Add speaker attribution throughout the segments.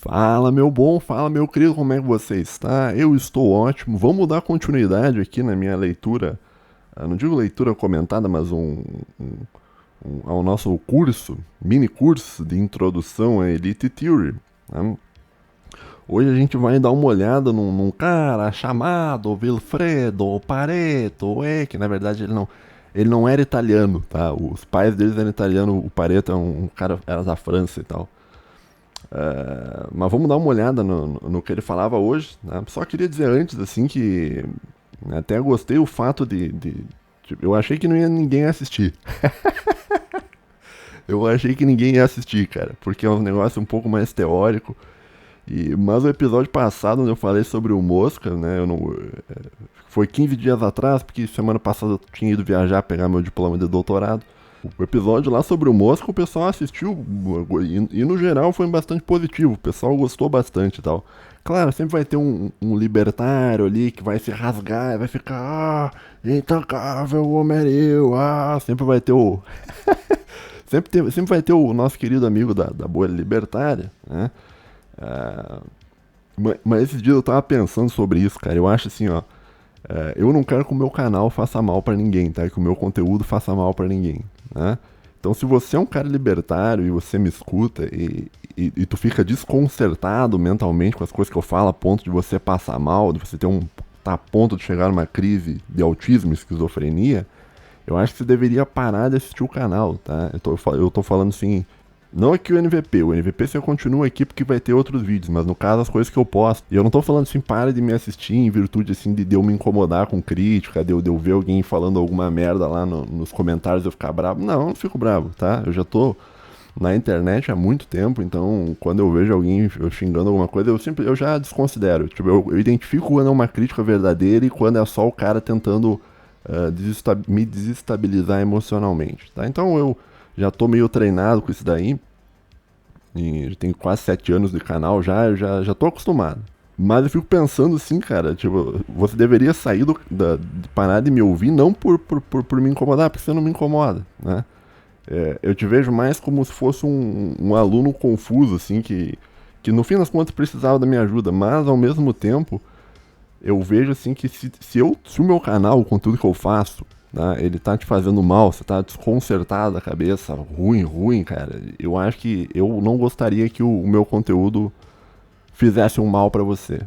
Speaker 1: Fala, meu bom, fala, meu querido, como é que você está? Eu estou ótimo. Vamos dar continuidade aqui na minha leitura, não digo leitura comentada, mas ao nosso curso, mini curso de introdução a Elite Theory. Né? Hoje a gente vai dar uma olhada num cara chamado Vilfredo Pareto, que na verdade ele não era italiano, tá? Os pais deles eram italianos, o Pareto é um cara, era da França e tal. Mas vamos dar uma olhada no que ele falava hoje. Né? Só queria dizer antes, assim, que até gostei o fato eu achei que não ia ninguém assistir. Eu achei que ninguém ia assistir, cara, porque é um negócio um pouco mais teórico. Mas o episódio passado, onde eu falei sobre o Mosca, né, foi 15 dias atrás, porque semana passada eu tinha ido viajar pegar meu diploma de doutorado. O episódio lá sobre o Mosca, o pessoal assistiu e no geral foi bastante positivo, o pessoal gostou bastante e tal. Claro, sempre vai ter um libertário ali que vai se rasgar, vai ficar, intocável, o homem era eu, sempre vai ter o... sempre vai ter o nosso querido amigo da bolha libertária, né? Mas esses dias eu tava pensando sobre isso, cara. Eu acho assim, ó. Eu não quero que o meu canal faça mal pra ninguém, tá? Que o meu conteúdo faça mal pra ninguém, né? Então, se você é um cara libertário e você me escuta e tu fica desconcertado mentalmente com as coisas que eu falo, a ponto de você passar mal, de você tá a ponto de chegar numa crise de autismo e esquizofrenia, eu acho que você deveria parar de assistir o canal, tá? Eu tô falando assim, não aqui o NVP você continua aqui porque vai ter outros vídeos, mas no caso as coisas que eu posto. E eu não tô falando assim, para de me assistir em virtude assim de eu me incomodar com crítica, de eu ver alguém falando alguma merda lá nos comentários e eu ficar bravo. Não, eu não fico bravo, tá? Eu já tô na internet há muito tempo, então quando eu vejo alguém xingando alguma coisa, eu já desconsidero. Tipo, eu identifico quando é uma crítica verdadeira e quando é só o cara tentando me desestabilizar emocionalmente, tá? Então eu já tô meio treinado com isso daí. E tenho quase 7 anos de canal já, eu já tô acostumado. Mas eu fico pensando assim, cara, tipo, você deveria sair de parar de me ouvir não por me incomodar, porque você não me incomoda, né? Eu te vejo mais como se fosse um aluno confuso, assim, que no fim das contas precisava da minha ajuda, mas ao mesmo tempo eu vejo assim que se o meu canal, o conteúdo que eu faço, né, ele tá te fazendo mal, você tá desconcertado da cabeça, ruim, cara. Eu acho que eu não gostaria que o meu conteúdo fizesse um mal pra você,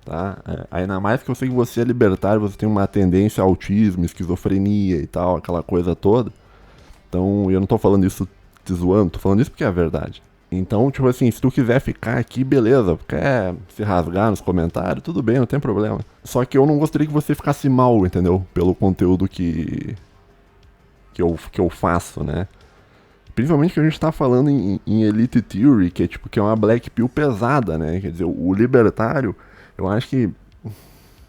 Speaker 1: tá? Ainda mais que eu sei que você é libertário, você tem uma tendência a autismo, esquizofrenia e tal, aquela coisa toda. Então eu não tô falando isso te zoando, tô falando isso porque é a verdade. Então, tipo assim, se tu quiser ficar aqui, beleza. Quer se rasgar nos comentários, tudo bem, não tem problema. Só que eu não gostaria que você ficasse mal, entendeu? Pelo conteúdo que eu faço, né? Principalmente que a gente tá falando em Elite Theory, que é tipo, que é uma black pill pesada, né? Quer dizer, o libertário, eu acho que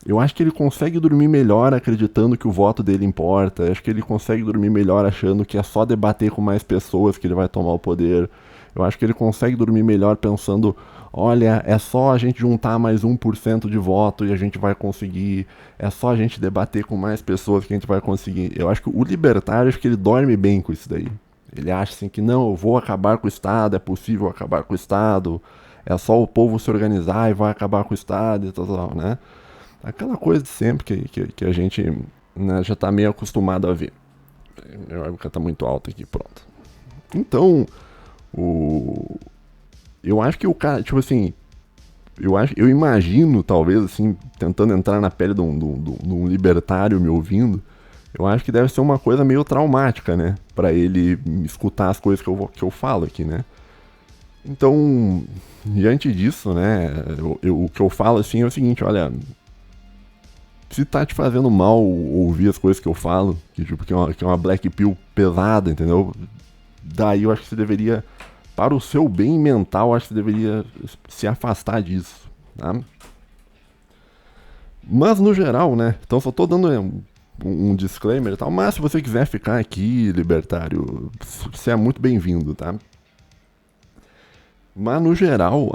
Speaker 1: eu acho que ele consegue dormir melhor acreditando que o voto dele importa. Eu acho que ele consegue dormir melhor achando que é só debater com mais pessoas que ele vai tomar o poder. Eu acho que ele consegue dormir melhor pensando, olha, é só a gente juntar mais 1% de voto e a gente vai conseguir. É só a gente debater com mais pessoas que a gente vai conseguir. Eu acho que o libertário, acho que ele dorme bem com isso daí. Ele acha assim que não, eu vou acabar com o Estado, é possível acabar com o Estado, é só o povo se organizar e vai acabar com o Estado e tal, né? Aquela coisa de sempre que a gente, né, já tá meio acostumado a ver. Minha época tá muito alta aqui, pronto. Então, o... eu acho que o cara, tipo assim, eu imagino, talvez, assim, tentando entrar na pele de um libertário me ouvindo, eu acho que deve ser uma coisa meio traumática, né? Pra ele escutar as coisas que eu falo aqui, né? Então, diante disso, né, o que eu falo, assim, é o seguinte, olha, se tá te fazendo mal ouvir as coisas que eu falo, tipo, que é uma black pill pesada, entendeu? Daí eu acho que você deveria, para o seu bem mental, eu acho que você deveria se afastar disso, tá? Mas no geral, né? Então só tô dando um disclaimer e tal, mas se você quiser ficar aqui, libertário, você é muito bem-vindo, tá? Mas no geral,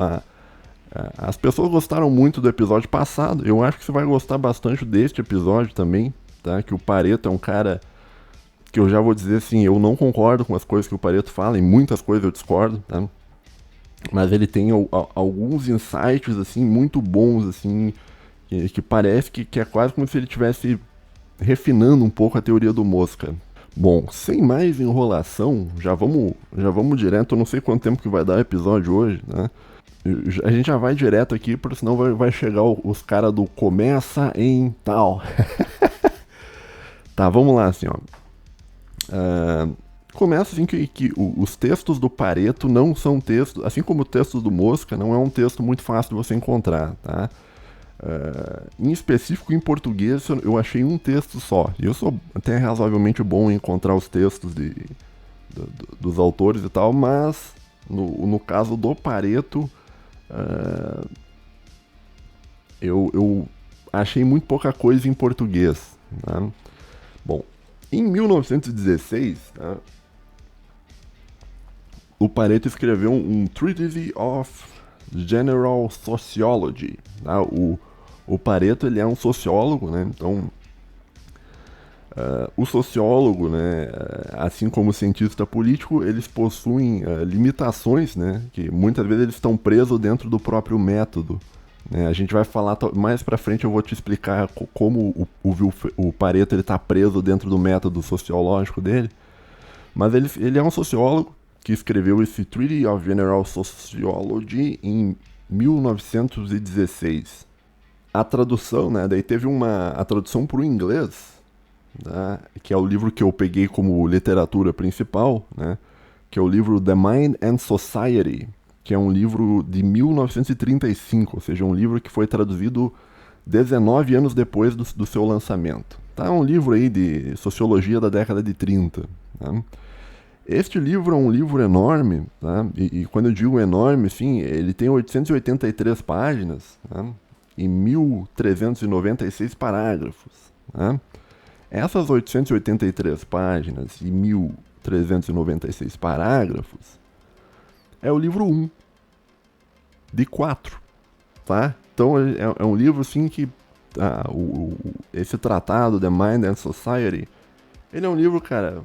Speaker 1: as pessoas gostaram muito do episódio passado. Eu acho que você vai gostar bastante deste episódio também, tá? Que o Pareto é um cara que eu já vou dizer assim, eu não concordo com as coisas que o Pareto fala, em muitas coisas eu discordo, tá? mas ele tem alguns insights, assim, muito bons, assim, que parece que é quase como se ele estivesse refinando um pouco a teoria do Mosca. Bom, sem mais enrolação, já vamos direto. Eu não sei quanto tempo que vai dar o episódio hoje, né? A gente já vai direto aqui, porque senão vai chegar os caras do começa em tal. Tá, vamos lá, assim, ó. Começa assim que os textos do Pareto não são textos, assim como o texto do Mosca, não é um texto muito fácil de você encontrar, tá? Em específico, em português, eu achei um texto só. E eu sou até razoavelmente bom em encontrar os textos dos autores e tal, mas no caso do Pareto, eu achei muito pouca coisa em português. Né? Bom, em 1916, tá? O Pareto escreveu um Treatise of General Sociology. Tá? O Pareto ele é um sociólogo, né? Então o sociólogo, né, assim como o cientista político, eles possuem limitações, né, que muitas vezes eles estão presos dentro do próprio método. Né? A gente vai falar mais pra frente, eu vou te explicar como o Pareto está preso dentro do método sociológico dele. Mas ele é um sociólogo que escreveu esse Treatise of General Sociology em 1916. A tradução, né, daí teve a tradução para o inglês, né, que é o livro que eu peguei como literatura principal, né, que é o livro The Mind and Society, que é um livro de 1935, ou seja, um livro que foi traduzido 19 anos depois do seu lançamento. Tá? Um livro aí de sociologia da década de 30. Né? Este livro é um livro enorme, tá? E quando eu digo enorme, sim, ele tem 883 páginas, tá? E 1.396 parágrafos. Tá? Essas 883 páginas e 1.396 parágrafos é o livro 1 de 4, tá? Então é um livro assim que esse tratado, The Mind and Society, ele é um livro, cara,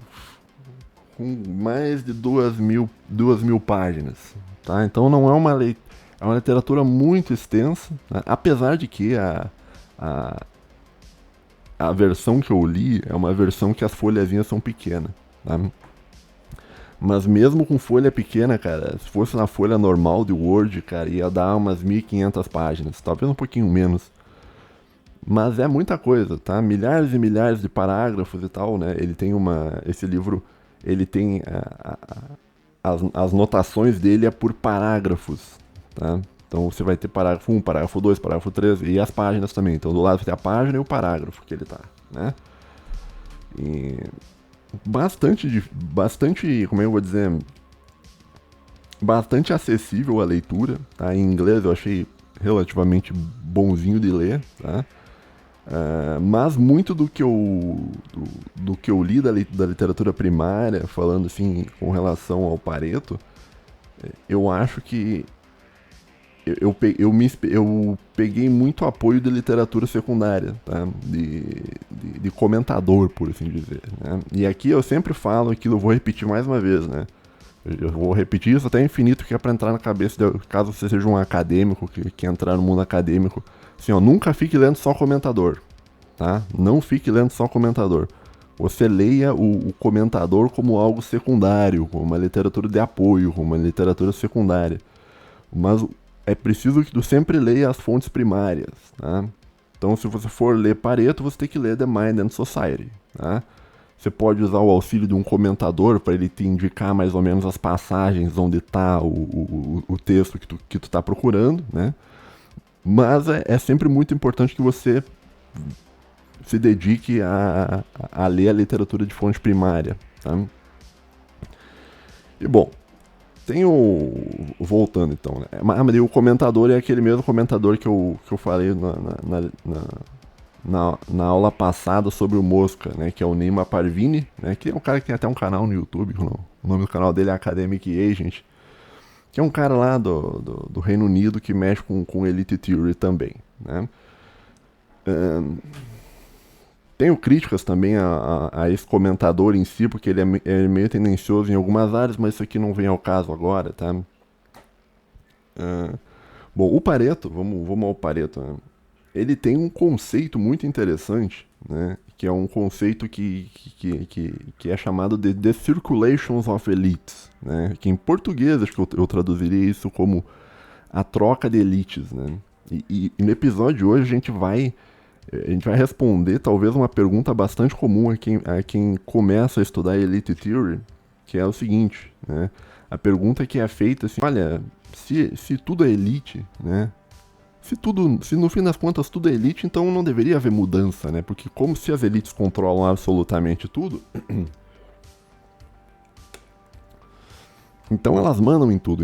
Speaker 1: com mais de 2.000 páginas, tá? Então não é é uma literatura muito extensa, né? Apesar de que a, a versão que eu li é uma versão que as folhazinhas são pequenas, tá? Mas mesmo com folha pequena, cara, se fosse na folha normal de Word, cara, ia dar umas 1.500 páginas, talvez um pouquinho menos. Mas é muita coisa, tá? Milhares e milhares de parágrafos e tal, né? Esse livro, ele tem as notações dele é por parágrafos, tá? Então você vai ter parágrafo 1, parágrafo 2, parágrafo 3 e as páginas também. Então do lado você tem a página e o parágrafo que ele tá, né? E bastante, como eu vou dizer, bastante acessível a leitura, tá? Em inglês eu achei relativamente bonzinho de ler, tá? Mas muito do que eu li da literatura primária, falando assim com relação ao Pareto, eu acho que eu peguei muito apoio de literatura secundária, tá? De comentador, por assim dizer. Né? E aqui eu sempre falo aquilo, eu vou repetir mais uma vez, né? Eu vou repetir isso até infinito, que é pra entrar na cabeça, caso você seja um acadêmico, que entrar no mundo acadêmico. Assim, ó, nunca fique lendo só comentador, tá? Não fique lendo só comentador. Você leia o comentador como algo secundário, como uma literatura de apoio, como uma literatura secundária. Mas é preciso que tu sempre leia as fontes primárias, tá? Então, se você for ler Pareto, você tem que ler The Mind and Society, tá? Você pode usar o auxílio de um comentador para ele te indicar mais ou menos as passagens onde está o texto que tu tá procurando, né? Mas é sempre muito importante que você se dedique a ler a literatura de fonte primária, tá? E bom, tem voltando então, né? Mas o comentador é aquele mesmo comentador que eu falei na aula passada sobre o Mosca, né? Que é o Nima Parvini, né? Que é um cara que tem até um canal no YouTube, o nome do canal dele é Academic Agent, que é um cara lá do Reino Unido que mexe com Elite Theory também, né? Tenho críticas também a esse comentador em si, porque ele é meio tendencioso em algumas áreas, mas isso aqui não vem ao caso agora, tá? Bom, o Pareto, vamos ao Pareto, né? Ele tem um conceito muito interessante, né? Que é um conceito que é chamado de The Circulations of Elites, né? Que em português acho que eu traduziria isso como a troca de elites, né? E no episódio de hoje a gente vai responder talvez uma pergunta bastante comum a quem começa a estudar Elite Theory, que é o seguinte, né? A pergunta que é feita assim, olha, se tudo é elite, né? Se no fim das contas tudo é elite, então não deveria haver mudança, né? Porque como se as elites controlam absolutamente tudo, então elas mandam em tudo.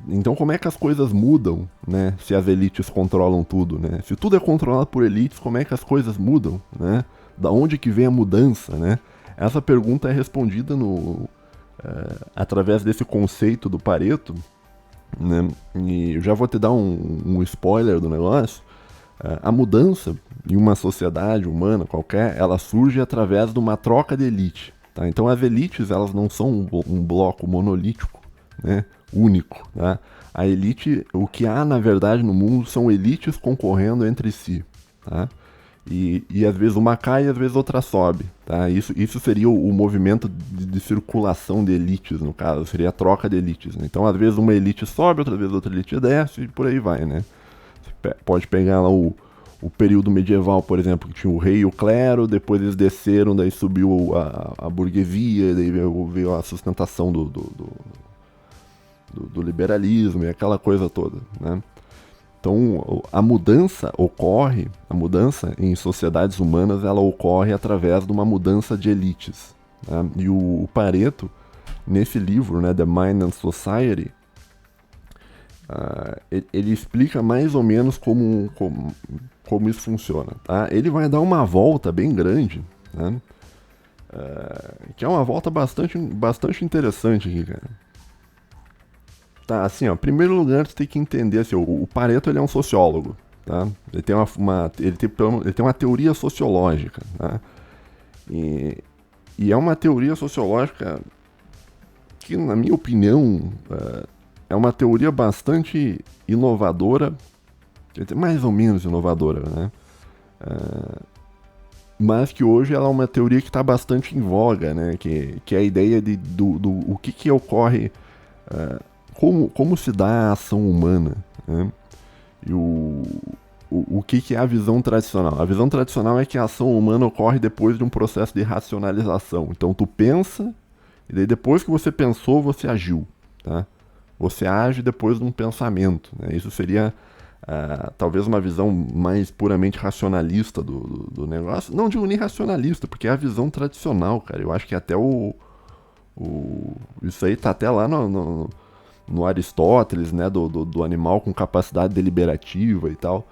Speaker 1: Então como é que as coisas mudam, né? Se as elites controlam tudo, né? Se tudo é controlado por elites, como é que as coisas mudam, né? Da onde que vem a mudança, né? Essa pergunta é respondida através desse conceito do Pareto, né? E eu já vou te dar um spoiler do negócio. A mudança em uma sociedade humana qualquer, ela surge através de uma troca de elite. Tá? Então as elites, elas não são um bloco monolítico, né? Único. Tá? A elite, o que há na verdade no mundo são elites concorrendo entre si. Tá? E às vezes uma cai e às vezes outra sobe. Tá? Isso seria o movimento de circulação de elites, no caso, seria a troca de elites. Né? Então às vezes uma elite sobe, outra vez outra elite desce e por aí vai. Né? Você pode pegar lá o período medieval, por exemplo, que tinha o rei e o clero, depois eles desceram, daí subiu a burguesia, daí veio a sustentação do liberalismo e aquela coisa toda. Né? Então, a mudança em sociedades humanas, ela ocorre através de uma mudança de elites. Né? E o Pareto, nesse livro, né, The Mind and Society, ele explica mais ou menos como isso funciona. Tá? Ele vai dar uma volta bem grande, né? Que é uma volta bastante interessante aqui, cara. Tá, assim, ó, em primeiro lugar, você tem que entender, assim, o Pareto, ele é um sociólogo, tá? Ele tem ele tem uma teoria sociológica, tá? E é uma teoria sociológica que, na minha opinião, é uma teoria bastante inovadora, mais ou menos inovadora, né? Mas que hoje ela é uma teoria que está bastante em voga, né? Que é a ideia do o que ocorre... Como se dá a ação humana, né? E o que é a visão tradicional? A visão tradicional é que a ação humana ocorre depois de um processo de racionalização. Então tu pensa, e daí depois que você pensou, você agiu. Tá? Você age depois de um pensamento. Né? Isso seria talvez uma visão mais puramente racionalista do negócio. Não digo nem racionalista, porque é a visão tradicional, cara. Eu acho que até isso aí tá até lá no Aristóteles, né, do animal com capacidade deliberativa e tal.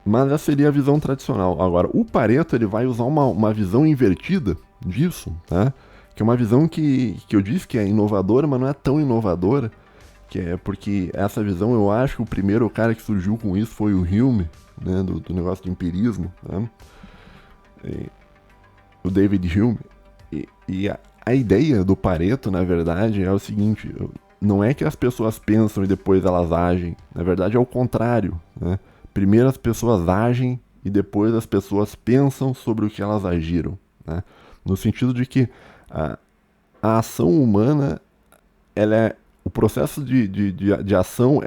Speaker 1: Mas essa seria a visão tradicional. Agora, o Pareto, ele vai usar uma visão invertida disso, tá? Que é uma visão que eu disse que é inovadora, mas não é tão inovadora, que é porque essa visão, eu acho que o primeiro cara que surgiu com isso foi o Hume, né, do negócio de empirismo, né? O David Hume. E a ideia do Pareto, na verdade, é o seguinte: não é que as pessoas pensam e depois elas agem. Na verdade, é o contrário. Né? Primeiro as pessoas agem e depois as pessoas pensam sobre o que elas agiram. Né? No sentido de que a ação humana, o processo de ação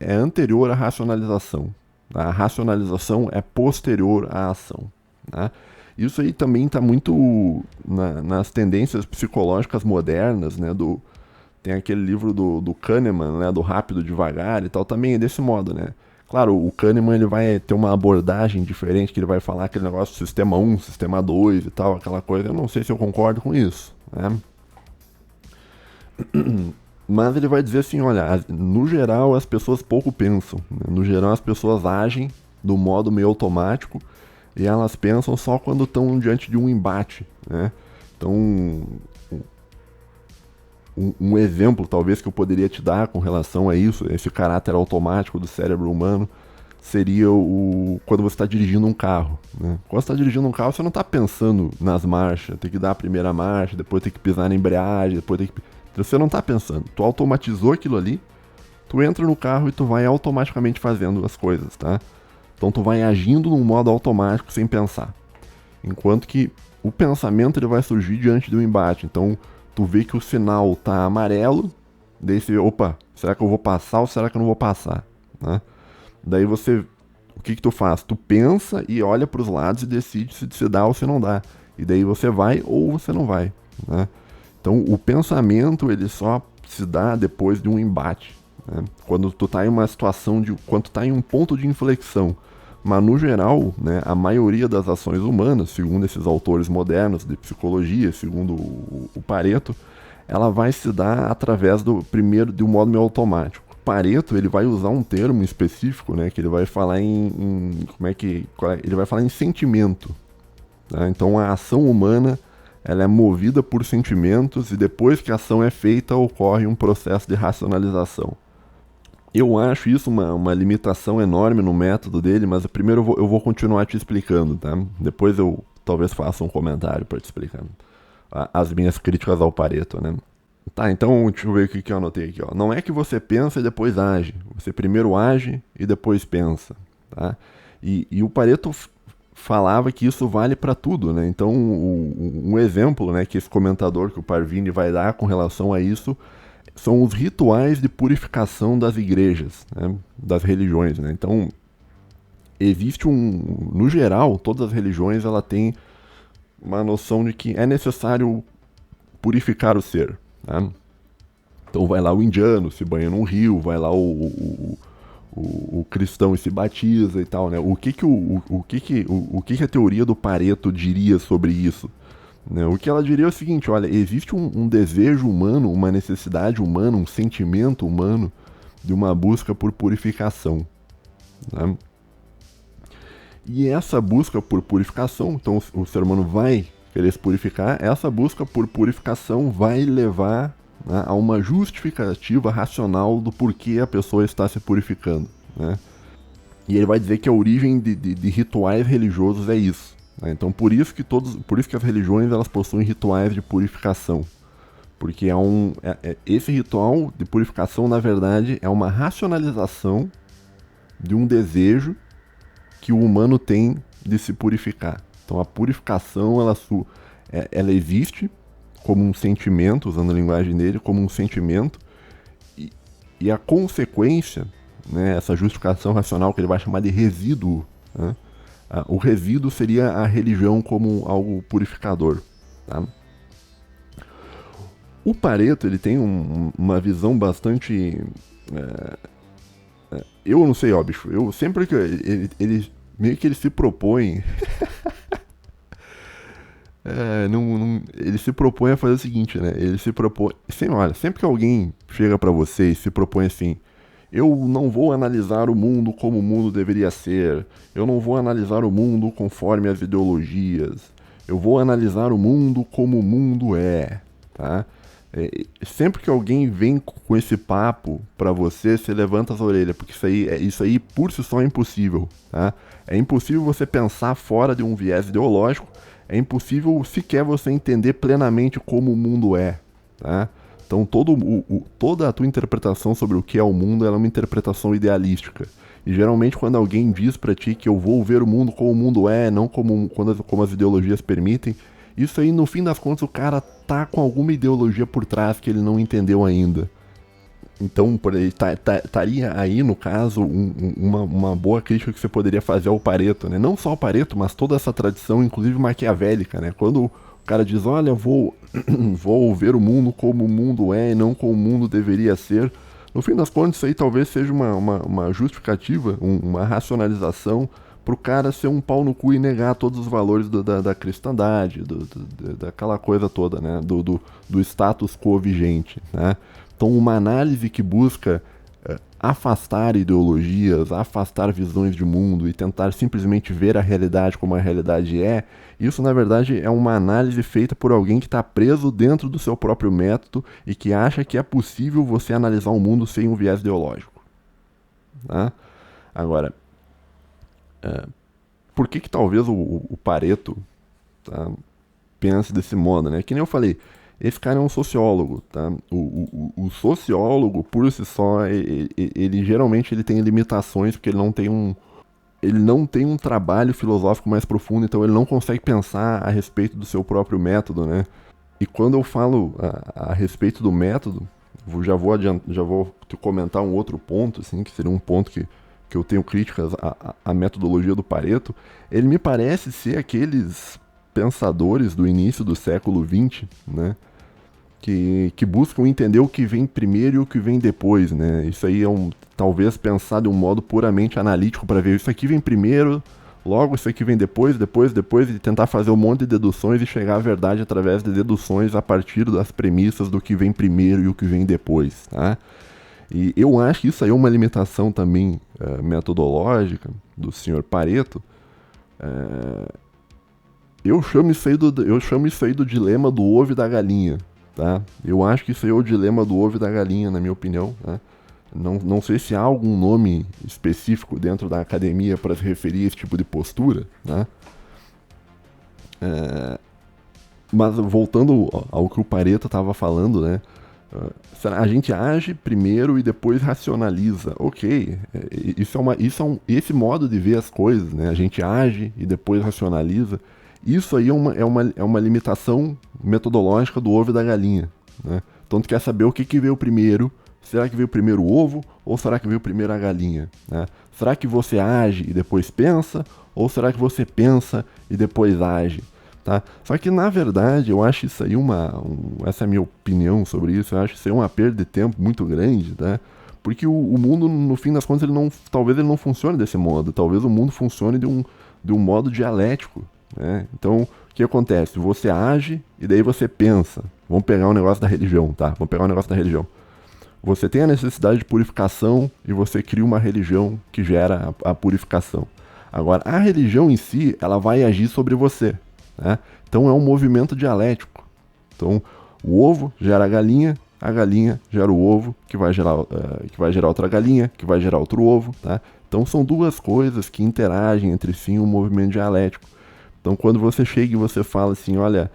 Speaker 1: é anterior à racionalização. A racionalização é posterior à ação. Né? Isso aí também está muito nas tendências psicológicas modernas, né? Tem aquele livro do Kahneman, né? Do Rápido Devagar e tal, também é desse modo, né? Claro, o Kahneman ele vai ter uma abordagem diferente, que ele vai falar aquele negócio sistema 1, sistema 2 e tal, aquela coisa. Eu não sei se eu concordo com isso, né? Mas ele vai dizer assim, olha, no geral as pessoas pouco pensam, né? No geral as pessoas agem do modo meio automático, e elas pensam só quando estão diante de um embate, né? Então, um exemplo talvez que eu poderia te dar com relação a isso, esse caráter automático do cérebro humano, seria quando você está dirigindo um carro. Né? Quando você está dirigindo um carro, você não está pensando nas marchas, tem que dar a primeira marcha, depois tem que pisar na embreagem, depois tem que Você não tá pensando, tu automatizou aquilo ali, tu entra no carro e tu vai automaticamente fazendo as coisas, tá? Então tu vai agindo num modo automático sem pensar. Enquanto que o pensamento ele vai surgir diante do embate. Então tu vê que o sinal tá amarelo, daí você vê, opa, será que eu vou passar ou será que eu não vou passar? Né? Daí você, o que tu faz? Tu pensa e olha para os lados e decide se dá ou se não dá. E daí você vai ou você não vai. Né? Então o pensamento ele só se dá depois de um embate. Né? Quando tu tá em uma situação quando tu tá em um ponto de inflexão. Mas no geral, né, a maioria das ações humanas, segundo esses autores modernos de psicologia, segundo o Pareto, ela vai se dar através do primeiro de um modo meio automático. Pareto ele vai usar um termo específico, né, que ele vai falar ele vai falar em sentimento. Tá? Então a ação humana ela é movida por sentimentos e depois que a ação é feita ocorre um processo de racionalização. Eu acho isso uma limitação enorme no método dele, mas primeiro eu vou continuar te explicando, tá? Depois eu talvez faça um comentário para te explicar as minhas críticas ao Pareto, né? Tá, então deixa eu ver o que eu anotei aqui, ó. Não é que você pensa e depois age. Você primeiro age e depois pensa, tá? E o Pareto falava que isso vale para tudo, né? Então um exemplo, né, que esse comentador que o Parvini vai dar com relação a isso são os rituais de purificação das igrejas, né, das religiões, né? Então, existe no geral, todas as religiões ela tem uma noção de que é necessário purificar o ser, né? Então vai lá o indiano, se banha num rio, vai lá o cristão e se batiza e tal, né? O que a teoria do Pareto diria sobre isso? Né? O que ela diria é o seguinte, olha, existe um desejo humano, uma necessidade humana, um sentimento humano de uma busca por purificação. Né? E essa busca por purificação, então o ser humano vai querer se purificar, essa busca por purificação vai levar, né, a uma justificativa racional do porquê a pessoa está se purificando. Né? E ele vai dizer que a origem de rituais religiosos é isso. Então por isso que as religiões elas possuem rituais de purificação, porque esse ritual de purificação na verdade é uma racionalização de um desejo que o humano tem de se purificar. Então a purificação ela existe como um sentimento, usando a linguagem dele, como um sentimento e a consequência, né, essa justificação racional que ele vai chamar de resíduo, né? O resíduo seria a religião como algo purificador. Tá? O Pareto ele tem uma visão bastante... eu não sei, ó, bicho. Eu sempre que ele meio que ele se propõe... ele se propõe a fazer o seguinte, né? Ele se propõe... Olha, sempre que alguém chega pra você e se propõe assim... Eu não vou analisar o mundo como o mundo deveria ser. Eu não vou analisar o mundo conforme as ideologias. Eu vou analisar o mundo como o mundo é, tá? Sempre que alguém vem com esse papo pra você, você levanta as orelhas, porque isso aí por si só é impossível, tá? É impossível você pensar fora de um viés ideológico. É impossível sequer você entender plenamente como o mundo é, tá? Então toda a tua interpretação sobre o que é o mundo ela é uma interpretação idealística. E geralmente quando alguém diz pra ti que eu vou ver o mundo como o mundo é, não como as ideologias permitem, isso aí no fim das contas o cara tá com alguma ideologia por trás que ele não entendeu ainda. Então estaria aí no caso uma boa crítica que você poderia fazer ao Pareto, né? Não só ao Pareto, mas toda essa tradição, inclusive maquiavélica, né? Quando o cara diz, olha, vou ver o mundo como o mundo é e não como o mundo deveria ser. No fim das contas, isso aí talvez seja uma justificativa, uma racionalização pro cara ser um pau no cu e negar todos os valores da cristandade, daquela coisa toda, né? Do status quo vigente, né? Então, uma análise que busca afastar ideologias, afastar visões de mundo e tentar simplesmente ver a realidade como a realidade é, isso na verdade é uma análise feita por alguém que está preso dentro do seu próprio método e que acha que é possível você analisar o mundo sem um viés ideológico. Tá? Agora, por que talvez o Pareto, tá, pense desse modo, né? Que nem eu falei, Esse cara é um sociólogo, tá? O sociólogo, por si só, ele geralmente ele tem limitações porque ele não tem um trabalho filosófico mais profundo, então ele não consegue pensar a respeito do seu próprio método, né? E quando eu falo a respeito do método, já vou te comentar um outro ponto, assim, que seria um ponto que eu tenho críticas à metodologia do Pareto. Ele me parece ser aqueles pensadores do início do século XX, né? Que buscam entender o que vem primeiro e o que vem depois, né? Isso aí é talvez pensar de um modo puramente analítico para ver isso aqui vem primeiro, logo isso aqui vem depois, e tentar fazer um monte de deduções e chegar à verdade através de deduções a partir das premissas do que vem primeiro e o que vem depois, tá? E eu acho que isso aí é uma limitação também metodológica do senhor Pareto. Eu chamo isso aí do dilema do ovo e da galinha, tá? Eu acho que isso aí é o dilema do ovo e da galinha, na minha opinião, né? Não sei se há algum nome específico dentro da academia para se referir a esse tipo de postura, né? Mas voltando ao que o Pareto estava falando, né? A gente age primeiro e depois racionaliza. Ok, esse modo de ver as coisas, né? A gente age e depois racionaliza. Isso aí é uma limitação metodológica do ovo e da galinha, né? Então tu quer saber o que veio primeiro. Será que veio primeiro o ovo ou será que veio primeiro a galinha, né? Será que você age e depois pensa ou será que você pensa e depois age? Tá? Só que na verdade eu acho isso aí essa é a minha opinião sobre isso, eu acho isso aí uma perda de tempo muito grande, tá? Porque o mundo, no fim das contas, talvez ele não funcione desse modo, talvez o mundo funcione de um modo dialético, né? Então, o que acontece? Você age e daí você pensa. Vamos pegar um negócio da religião, tá? Vamos pegar um negócio da religião. Você tem a necessidade de purificação e você cria uma religião que gera a purificação. Agora, a religião em si, ela vai agir sobre você, né? Então é um movimento dialético. Então, o ovo gera a galinha gera o ovo, que vai gerar outra galinha, que vai gerar outro ovo, tá? Então são duas coisas que interagem entre si em um movimento dialético. Então quando você chega e você fala assim, olha,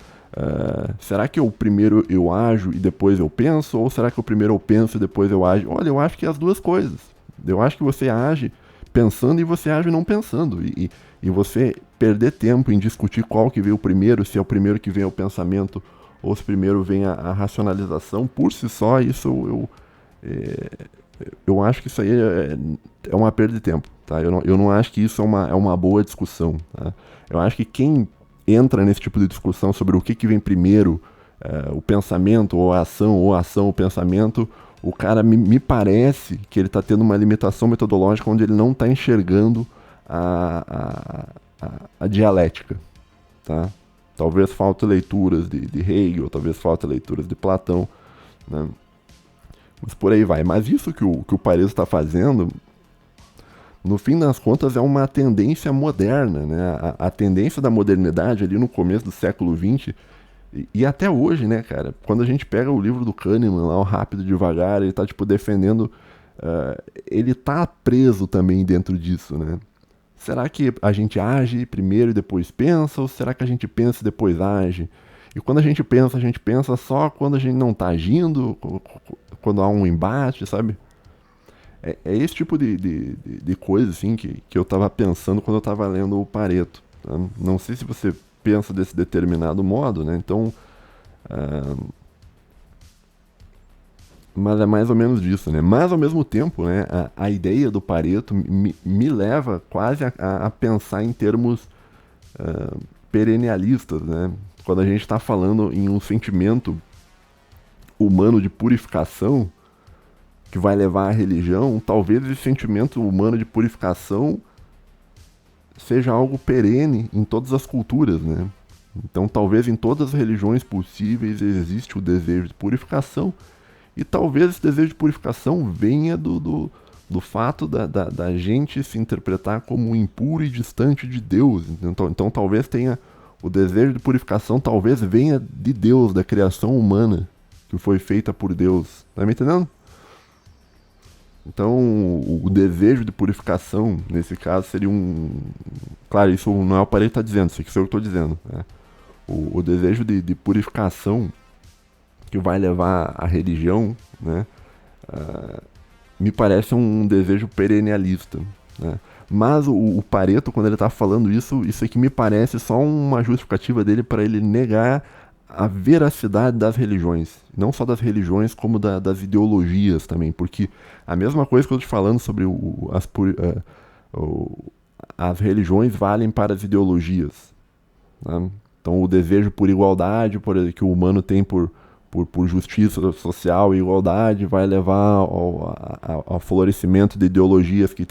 Speaker 1: será que primeiro eu ajo e depois eu penso? Ou será que primeiro eu penso e depois eu ajo? Olha, eu acho que é as duas coisas. Eu acho que você age pensando e você age não pensando. E você perder tempo em discutir qual que veio primeiro, se é o primeiro que vem o pensamento ou se primeiro vem a racionalização, por si só, isso eu acho que isso aí é uma perda de tempo, tá? Eu não acho que isso é uma boa discussão, tá? Eu acho que quem entra nesse tipo de discussão sobre o que vem primeiro, o pensamento ou a ação, o pensamento, o cara me parece que ele está tendo uma limitação metodológica onde ele não está enxergando a dialética, tá? Talvez falte leituras de Hegel, talvez falte leituras de Platão, né? Mas por aí vai. Mas isso que o Pareto está fazendo, no fim das contas, é uma tendência moderna, né? A tendência da modernidade ali no começo do século XX e até hoje, né, cara? Quando a gente pega o livro do Kahneman, lá, o Rápido e Devagar, ele tá, tipo, defendendo... ele tá preso também dentro disso, né? Será que a gente age primeiro e depois pensa? Ou será que a gente pensa e depois age? E quando a gente pensa só quando a gente não tá agindo, quando há um embate, sabe? É esse tipo de coisa, assim, que eu tava pensando quando eu tava lendo o Pareto, tá? Não sei se você pensa desse determinado modo, né? Então, mas é mais ou menos disso, né? Mas ao mesmo tempo, né, a ideia do Pareto me leva quase a pensar em termos perennialistas, né? Quando a gente está falando em um sentimento humano de purificação que vai levar à religião, talvez esse sentimento humano de purificação seja algo perene em todas as culturas, né? Então talvez em todas as religiões possíveis existe o desejo de purificação. E talvez esse desejo de purificação venha do fato da gente se interpretar como impuro e distante de Deus. Então talvez tenha o desejo de purificação, talvez venha de Deus, da criação humana, que foi feita por Deus. Tá me entendendo? Então o desejo de purificação, nesse caso, seria Claro, isso não é o Pareto que está dizendo, isso aqui sou eu que estou dizendo, né? O desejo de purificação que vai levar à religião, né? Me parece um desejo perennialista, né? Mas o Pareto, quando ele está falando isso aqui me parece só uma justificativa dele para ele negar a veracidade das religiões. Não só das religiões, como das ideologias também. Porque a mesma coisa que eu estou te falando sobre as religiões valem para as ideologias, né? Então o desejo por igualdade que o humano tem por justiça social e igualdade vai levar ao florescimento de ideologias que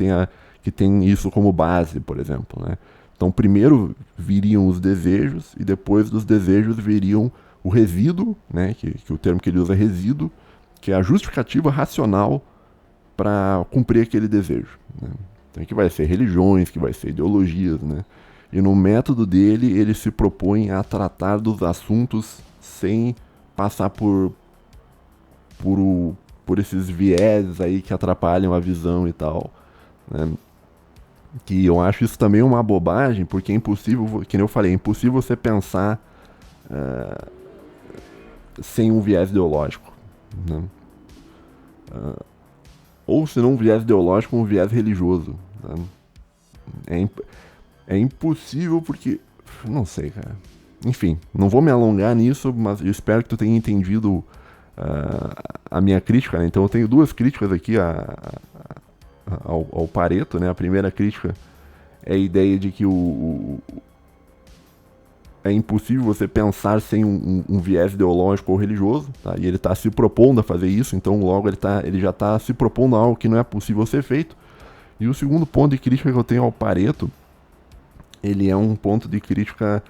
Speaker 1: tem isso como base, por exemplo, né? Então primeiro viriam os desejos e depois dos desejos viriam o resíduo, né? Que o termo que ele usa é resíduo, que é a justificativa racional para cumprir aquele desejo, né? Então que vai ser religiões, que vai ser ideologias, né? E no método dele, ele se propõe a tratar dos assuntos sem passar por esses vieses aí que atrapalham a visão e tal, né? Que eu acho isso também uma bobagem, porque é impossível, que nem eu falei, é impossível você pensar sem um viés ideológico, né? Ou se não um viés ideológico, um viés religioso, né? É impossível porque... Não sei, cara. Enfim, não vou me alongar nisso, mas eu espero que tu tenha entendido a minha crítica, né? Então eu tenho duas críticas aqui ao Pareto, né? A primeira crítica é a ideia de que é impossível você pensar sem um viés ideológico ou religioso, tá? E ele está se propondo a fazer isso, então logo ele já está se propondo a algo que não é possível ser feito. E o segundo ponto de crítica que eu tenho ao Pareto, ele é um ponto de crítica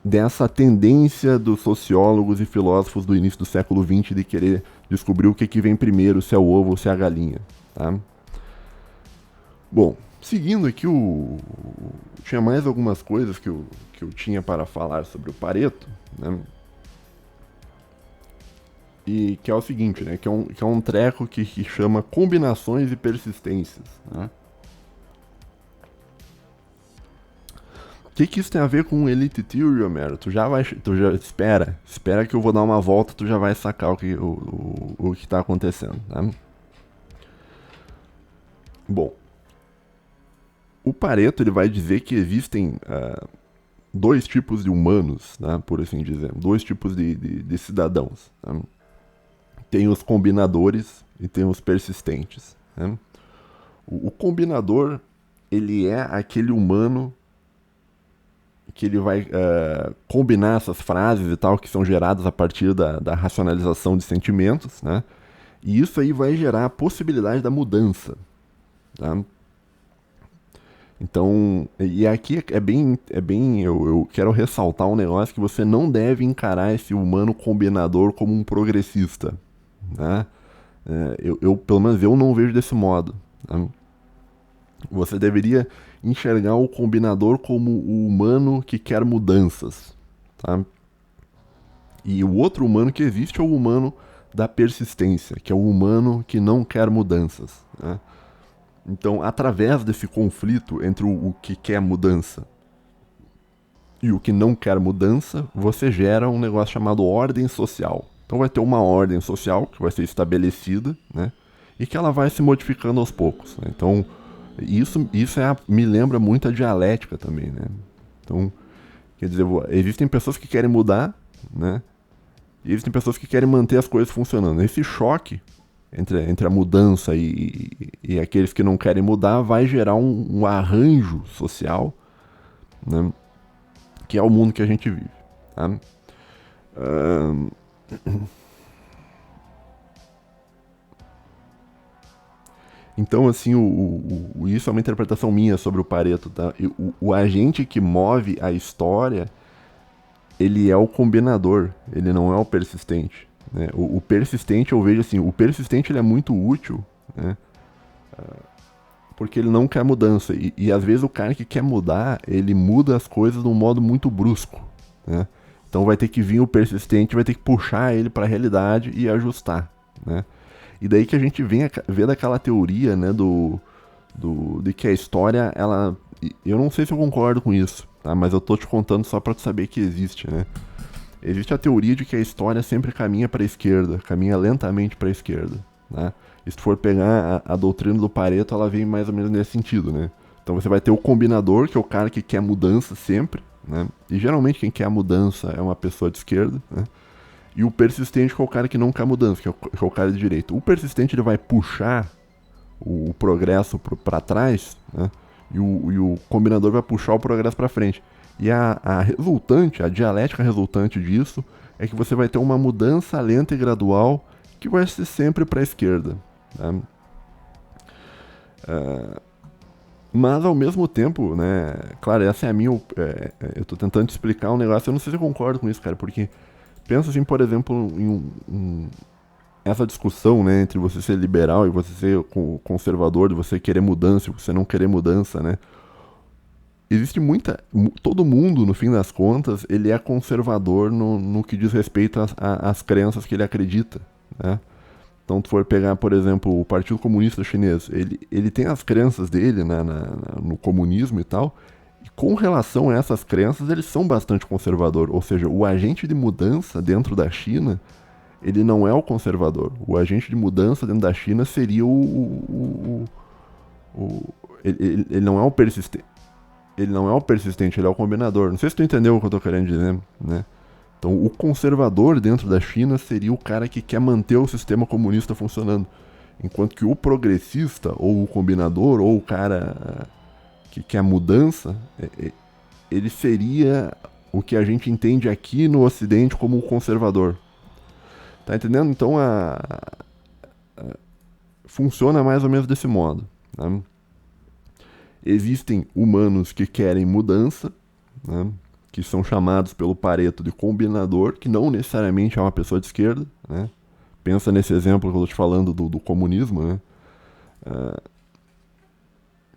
Speaker 1: dessa tendência dos sociólogos e filósofos do início do século XX de querer descobrir o que vem primeiro, se é o ovo ou se é a galinha, tá? Bom, seguindo aqui, tinha mais algumas coisas que eu tinha para falar sobre o Pareto, né? E que é o seguinte, né? Que é um treco que chama combinações e persistências, né? O que isso tem a ver com Elite Theory, Homero? Tu já espera que eu vou dar uma volta, tu já vai sacar o que tá acontecendo, tá? Bom, o Pareto ele vai dizer que existem dois tipos de humanos, né, por assim dizer, dois tipos de cidadãos, tá? Tem os combinadores e tem os persistentes, né? O combinador, ele é aquele humano que ele vai combinar essas frases e tal que são geradas a partir da racionalização de sentimentos, né? E isso aí vai gerar a possibilidade da mudança, tá? Então, e aqui eu quero ressaltar um negócio que você não deve encarar esse humano combinador como um progressista, né? Pelo menos eu não vejo desse modo, tá? Você deveria enxergar o combinador como o humano que quer mudanças, tá? E o outro humano que existe é o humano da persistência, que é o humano que não quer mudanças, né? Então, através desse conflito entre o que quer mudança e o que não quer mudança, você gera um negócio chamado ordem social. Então vai ter uma ordem social que vai ser estabelecida, né? E que ela vai se modificando aos poucos, né? Então, isso me lembra muito a dialética também, né? Então, quer dizer, existem pessoas que querem mudar, né? E existem pessoas que querem manter as coisas funcionando. Esse choque entre a mudança e aqueles que não querem mudar vai gerar um arranjo social, né? Que é o mundo que a gente vive, tá? Então, assim, isso é uma interpretação minha sobre o Pareto, tá? O agente que move a história, ele é o combinador, ele não é o persistente, né? O persistente, eu vejo assim, o persistente ele é muito útil, né? Porque ele não quer mudança. E às vezes o cara que quer mudar, ele muda as coisas de um modo muito brusco, né? Então vai ter que vir o persistente, vai ter que puxar ele para a realidade e ajustar, né? E daí que a gente vê daquela teoria, né, de que a história, ela... Eu não sei se eu concordo com isso, tá? Mas eu tô te contando só pra tu saber que existe, né? existe a teoria de que a história sempre caminha para a esquerda, caminha lentamente para a esquerda, né? E se tu for pegar a doutrina do Pareto, ela vem mais ou menos nesse sentido, né? Então você vai ter o combinador, que é o cara que quer mudança sempre, né? E geralmente quem quer a mudança é uma pessoa de esquerda, né? E o persistente, que é o cara que não quer mudança, que é o cara de direita. O persistente, ele vai puxar o progresso para trás, né? E o combinador vai puxar o progresso para frente. E a resultante, a dialética resultante disso, é que você vai ter uma mudança lenta e gradual que vai ser sempre para a esquerda, né? Mas ao mesmo tempo, né? Claro, essa é a minha. Eu tô tentando te explicar um negócio, eu não sei se eu concordo com isso, cara, porque pensa assim, por exemplo, em essa discussão, né, entre você ser liberal e você ser conservador, de você querer mudança e você não querer mudança, né? Existe todo mundo, no fim das contas, ele é conservador no que diz respeito às crenças que ele acredita, né? Então, tu for pegar, por exemplo, o Partido Comunista Chinês, ele tem as crenças dele, né, no comunismo e tal, e com relação a essas crenças, eles são bastante conservador. Ou seja, o agente de mudança dentro da China, ele não é o conservador. O agente de mudança dentro da China seria ele não é o persistente. Ele não é o persistente, ele é o combinador. Não sei se tu entendeu o que eu tô querendo dizer, né? Então, o conservador dentro da China seria o cara que quer manter o sistema comunista funcionando. Enquanto que o progressista, ou o combinador, ou o cara que quer mudança, ele seria o que a gente entende aqui no Ocidente como o conservador. Tá entendendo? Então, funciona mais ou menos desse modo, né? Existem humanos que querem mudança, né? Que são chamados pelo Pareto de combinador, que não necessariamente é uma pessoa de esquerda, né? Pensa nesse exemplo que eu estou te falando do comunismo, né?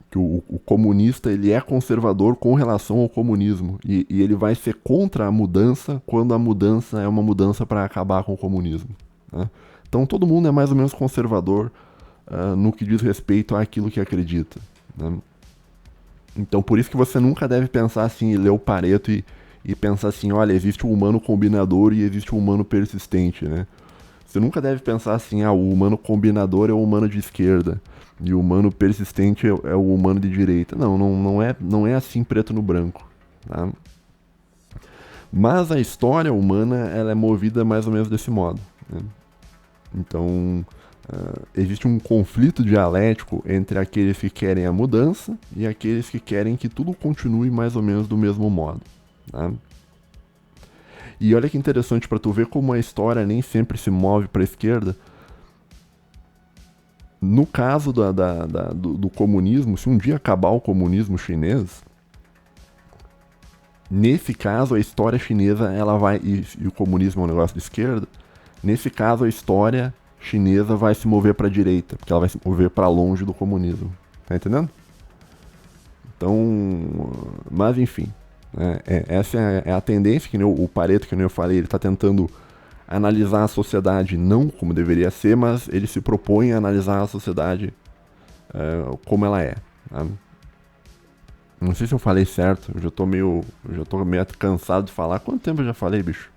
Speaker 1: Que o comunista, ele é conservador com relação ao comunismo, e ele vai ser contra a mudança quando a mudança é uma mudança para acabar com o comunismo, né? Então todo mundo é mais ou menos conservador no que diz respeito àquilo que acredita, né? Então por isso que você nunca deve pensar assim, ler o Pareto e pensar assim, olha, existe o humano combinador e existe o humano persistente, né? Você nunca deve pensar assim, o humano combinador é o humano de esquerda e o humano persistente é o humano de direita. Não é assim preto no branco, tá? Mas a história humana, ela é movida mais ou menos desse modo, né? Então, existe um conflito dialético entre aqueles que querem a mudança e aqueles que querem que tudo continue mais ou menos do mesmo modo, tá? E olha que interessante para tu ver como a história nem sempre se move para a esquerda. No caso do comunismo, se um dia acabar o comunismo chinês, nesse caso a história chinesa ela vai e o comunismo é um negócio de esquerda. Nesse caso a história chinesa vai se mover para a direita, porque ela vai se mover para longe do comunismo. Tá entendendo? Então, mas enfim, essa é a tendência, que nem o Pareto, que nem eu falei, ele está tentando analisar a sociedade não como deveria ser, mas ele se propõe a analisar a sociedade como ela é, tá? Não sei se eu falei certo, eu já tô meio cansado de falar. Quanto tempo eu já falei, bicho?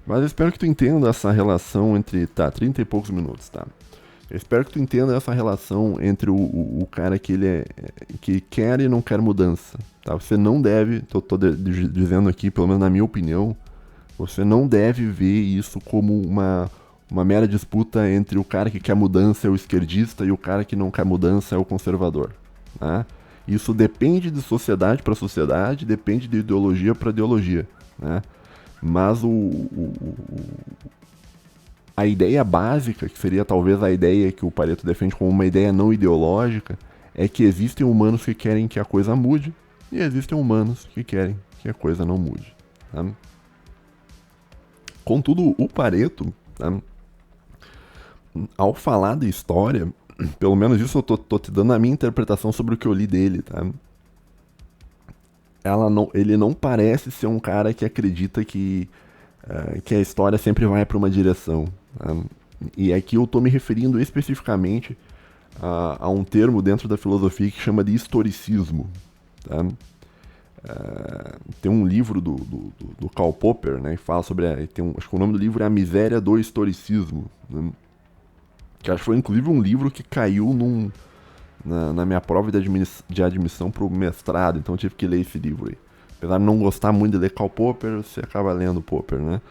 Speaker 1: Mas eu espero que tu entenda essa relação entre... Tá, 30 e poucos minutos, tá? Eu espero que tu entenda essa relação entre o cara que ele que quer e não quer mudança, tá? Você não deve, tô dizendo aqui, pelo menos na minha opinião, você não deve ver isso como uma mera disputa entre o cara que quer mudança é o esquerdista e o cara que não quer mudança é o conservador, tá? Isso depende de sociedade para sociedade, depende de ideologia para ideologia, né? Mas a ideia básica, que seria talvez a ideia que o Pareto defende como uma ideia não ideológica, é que existem humanos que querem que a coisa mude e existem humanos que querem que a coisa não mude, tá? Contudo, o Pareto, tá, ao falar de história, pelo menos isso eu tô te dando a minha interpretação sobre o que eu li dele, tá? Ele não parece ser um cara que acredita que a história sempre vai para uma direção, tá? E aqui eu tô me referindo especificamente a um termo dentro da filosofia que chama de historicismo, tá? Tem um livro do Karl Popper, né, que fala sobre, acho que o nome do livro é A Miséria do Historicismo, né, que acho que foi inclusive um livro que caiu na minha prova de admissão para o mestrado, então eu tive que ler esse livro aí. Apesar de não gostar muito de ler Karl Popper, você acaba lendo Popper, né?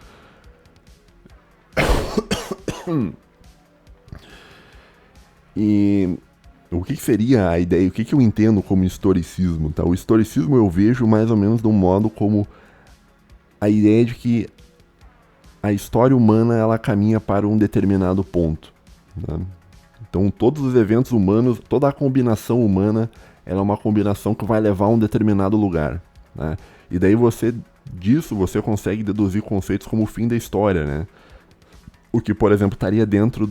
Speaker 1: E o que seria a ideia, o que eu entendo como historicismo? Tá? O historicismo eu vejo mais ou menos de um modo como a ideia de que a história humana ela caminha para um determinado ponto. Né? Então todos os eventos humanos, toda a combinação humana, ela é uma combinação que vai levar a um determinado lugar. Né? E daí disso você consegue deduzir conceitos como o fim da história, né? O que, por exemplo, estaria dentro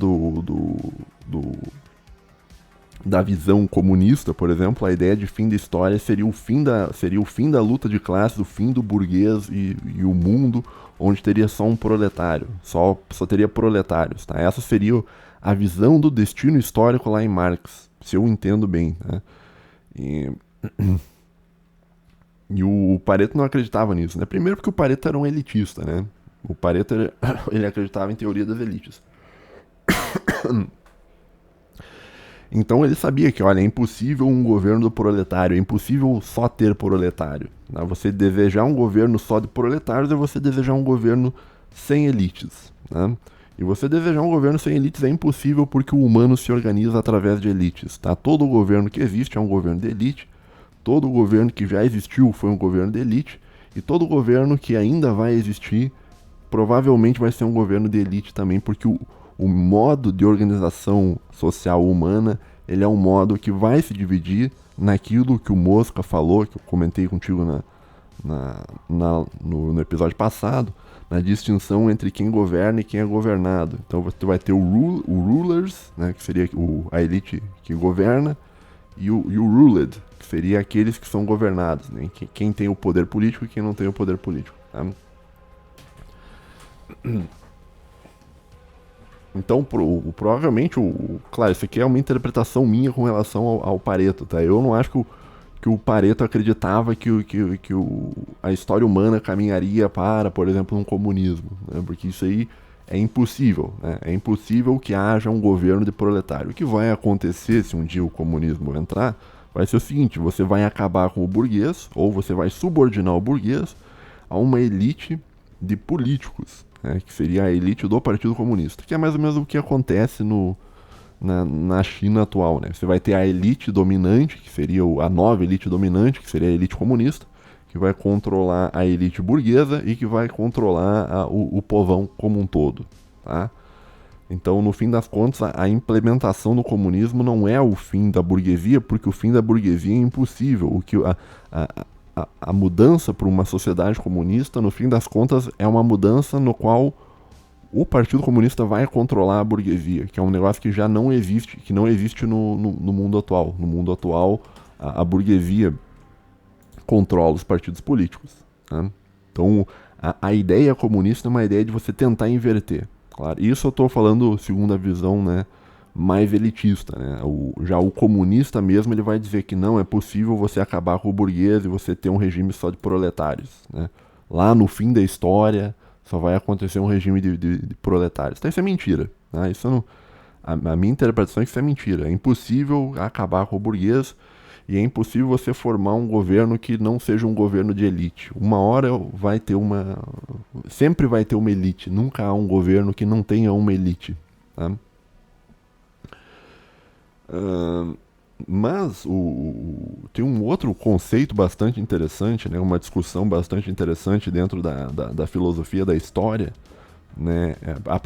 Speaker 1: da visão comunista, por exemplo, a ideia de fim da história seria o fim da luta de classes, o fim do burguês e o mundo onde teria só um proletário, só teria proletários. Tá? Essa seria a visão do destino histórico lá em Marx, se eu entendo bem. Né? E o Pareto não acreditava nisso. Né? Primeiro porque o Pareto era um elitista. Né? O Pareto ele acreditava em teoria das elites. Então ele sabia que, olha, é impossível um governo do proletário, é impossível só ter proletário. Né? Você desejar um governo só de proletários é você desejar um governo sem elites. Né? E você desejar um governo sem elites é impossível porque o humano se organiza através de elites. Tá? Todo governo que existe é um governo de elite, todo governo que já existiu foi um governo de elite, e todo governo que ainda vai existir provavelmente vai ser um governo de elite também, porque o modo de organização social humana, ele é um modo que vai se dividir naquilo que o Mosca falou, que eu comentei contigo no episódio passado, na distinção entre quem governa e quem é governado. Então você vai ter o rulers, né, que seria a elite que governa, e o ruled, que seria aqueles que são governados, né, quem tem o poder político e quem não tem o poder político. Tá? Então, provavelmente, claro, isso aqui é uma interpretação minha com relação ao Pareto, tá? Eu não acho que o Pareto acreditava que a história humana caminharia para, por exemplo, um comunismo, né? Porque isso aí é impossível, né? É impossível que haja um governo de proletário. O que vai acontecer se um dia o comunismo entrar vai ser o seguinte: você vai acabar com o burguês, ou você vai subordinar o burguês a uma elite de políticos, né, que seria a elite do Partido Comunista, que é mais ou menos o que acontece na China atual. Né? Você vai ter a elite dominante, que seria a nova elite dominante, que seria a elite comunista, que vai controlar a elite burguesa e que vai controlar o povão como um todo. Tá? Então, no fim das contas, a implementação do comunismo não é o fim da burguesia, porque o fim da burguesia é impossível. O que a mudança para uma sociedade comunista, no fim das contas, é uma mudança no qual o Partido Comunista vai controlar a burguesia, que é um negócio que já não existe, que não existe no mundo atual. No mundo atual, a burguesia controla os partidos políticos. Né? Então, a ideia comunista é uma ideia de você tentar inverter. Claro, isso eu estou falando segundo a visão, né, mais elitista, né? Já o comunista mesmo, ele vai dizer que não é possível você acabar com o burguês e você ter um regime só de proletários, né? Lá no fim da história só vai acontecer um regime de proletários. Então isso é mentira, né? Isso não, a minha interpretação é que isso é mentira. É impossível acabar com o burguês e é impossível você formar um governo que não seja um governo de elite. Uma hora vai ter sempre vai ter uma elite. Nunca há um governo que não tenha uma elite, tá? Mas tem um outro conceito bastante interessante, né, uma discussão bastante interessante dentro da filosofia da história. Né, a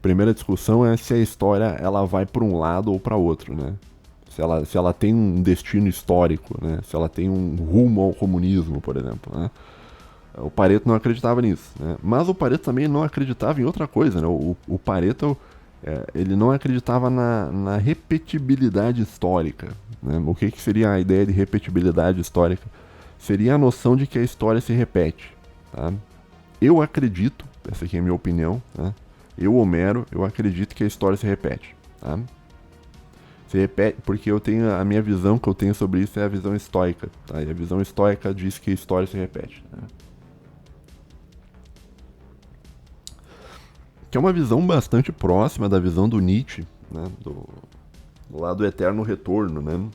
Speaker 1: primeira discussão é se a história ela vai para um lado ou para outro. Né? Se ela tem um destino histórico, né? Se ela tem um rumo ao comunismo, por exemplo. Né? O Pareto não acreditava nisso. Né? Mas o Pareto também não acreditava em outra coisa. Né? O Pareto ele não acreditava na repetibilidade histórica. Né? O que seria a ideia de repetibilidade histórica? Seria a noção de que a história se repete. Tá? Eu acredito, essa aqui é a minha opinião, né? Eu, Homero, eu acredito que a história se repete. Tá? Se repete, porque eu tenho a minha visão que eu tenho sobre isso é a visão estoica, tá? E a visão estoica diz que a história se repete, né? Que é uma visão bastante próxima da visão do Nietzsche, né? Do lado eterno retorno, né?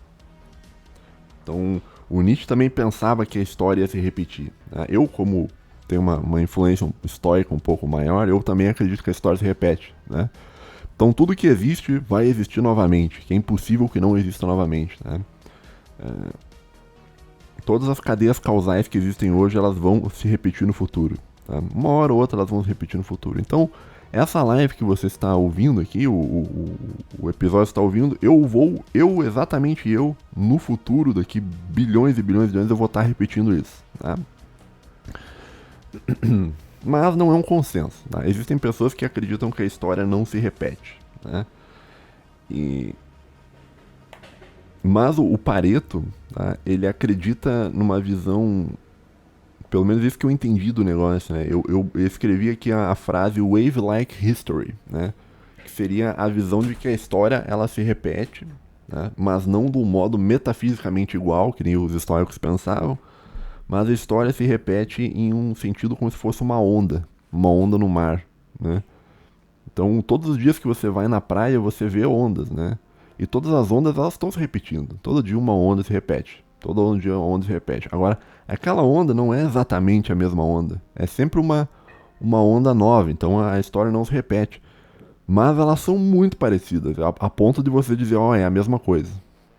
Speaker 1: Então, o Nietzsche também pensava que a história ia se repetir, né? Eu, como tenho uma influência estoica um pouco maior, eu também acredito que a história se repete, né? Então, tudo que existe vai existir novamente, que é impossível que não exista novamente, né? Todas as cadeias causais que existem hoje, elas vão se repetir no futuro, tá? Uma hora ou outra elas vão se repetir no futuro. Então, essa live que você está ouvindo aqui, o episódio que você está ouvindo, exatamente eu, no futuro, daqui bilhões e bilhões de anos, eu vou estar repetindo isso, tá? Mas não é um consenso, tá? Existem pessoas que acreditam que a história não se repete, né? Mas o Pareto, tá? Ele acredita numa visão, pelo menos isso que eu entendi do negócio, né? Eu escrevi aqui a frase wave-like history, né? Que seria a visão de que a história ela se repete, né? Mas não do modo metafisicamente igual, que nem os históricos pensavam, mas a história se repete em um sentido como se fosse uma onda no mar, né? Então, todos os dias que você vai na praia, você vê ondas, né? E todas as ondas, elas estão se repetindo. Todo dia uma onda se repete. Todo dia uma onda se repete. Agora, aquela onda não é exatamente a mesma onda. É sempre uma onda nova. Então, a história não se repete. Mas elas são muito parecidas. A ponto de você dizer, ó, é a mesma coisa.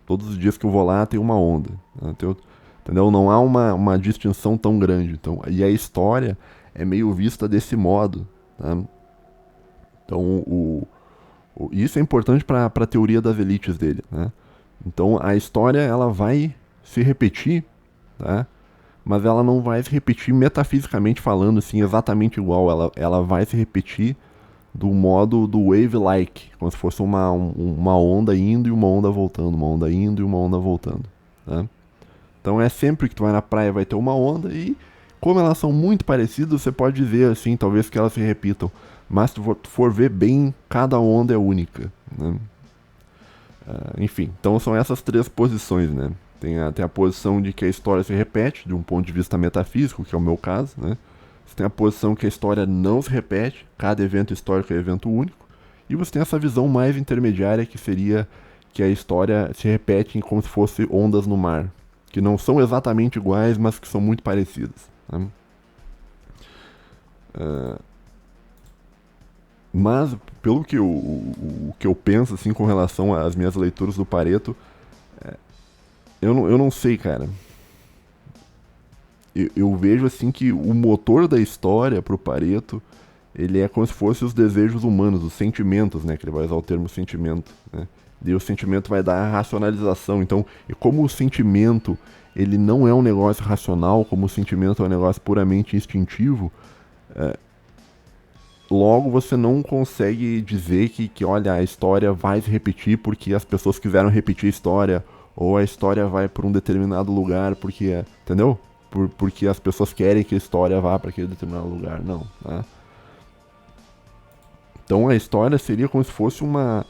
Speaker 1: Todos os dias que eu vou lá, tem uma onda. Né? Entendeu? Não há uma distinção tão grande. Então, e a história é meio vista desse modo, tá? Então, isso é importante para a teoria das elites dele, né? Então, a história ela vai se repetir, tá? Mas ela não vai se repetir metafisicamente falando assim exatamente igual. Ela vai se repetir do modo do wave-like, como se fosse uma onda indo e uma onda voltando, uma onda indo e uma onda voltando, tá? Então é sempre que tu vai na praia vai ter uma onda e como elas são muito parecidas, você pode dizer assim, talvez que elas se repitam. Mas se tu for ver bem, cada onda é única, né? Enfim, então são essas três posições, né? Tem a posição de que a história se repete, de um ponto de vista metafísico, que é o meu caso, né? Você tem a posição que a história não se repete, cada evento histórico é evento único. E você tem essa visão mais intermediária, que seria que a história se repete como se fosse ondas no mar, que não são exatamente iguais, mas que são muito parecidas, né? Mas, pelo que o que eu penso, assim, com relação às minhas leituras do Pareto, eu não sei, cara. Eu vejo, assim, que o motor da história pro Pareto, ele é como se fosse os desejos humanos, os sentimentos, né? Que ele vai usar o termo sentimento, né? E o sentimento vai dar a racionalização. Então, e como o sentimento, ele não é um negócio racional, como o sentimento é um negócio puramente instintivo, logo você não consegue dizer que olha, a história vai se repetir porque as pessoas quiseram repetir a história, ou a história vai para um determinado lugar porque, entendeu? Porque as pessoas querem que a história vá para aquele determinado lugar, não, né? Então a história seria como se fosse uma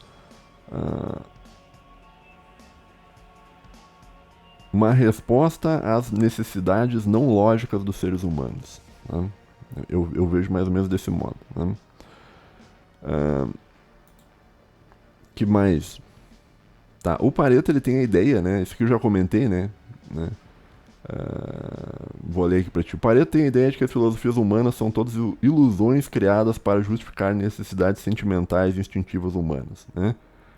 Speaker 1: resposta às necessidades não lógicas dos seres humanos, né? Eu vejo mais ou menos desse modo, né? Que mais? Tá, o Pareto ele tem a ideia, né? Isso que eu já comentei, né? Vou ler aqui pra ti. O Pareto tem a ideia de que as filosofias humanas são todas ilusões criadas para justificar necessidades sentimentais e instintivas humanas, né?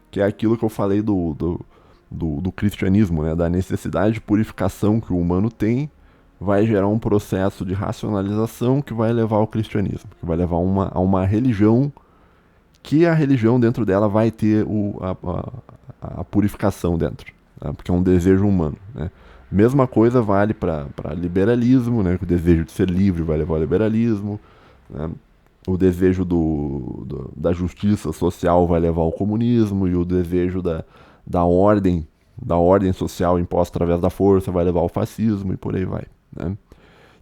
Speaker 1: Que é aquilo que eu falei do cristianismo, né? Da necessidade de purificação que o humano tem, vai gerar um processo de racionalização que vai levar ao cristianismo, que vai levar a uma religião, que a religião dentro dela vai ter a purificação dentro, né? Porque é um desejo humano, né? Mesma coisa vale para liberalismo, né? O desejo de ser livre vai levar ao liberalismo, né? O desejo da justiça social vai levar ao comunismo, e o desejo da ordem social imposta através da força vai levar ao fascismo, e por aí vai, né?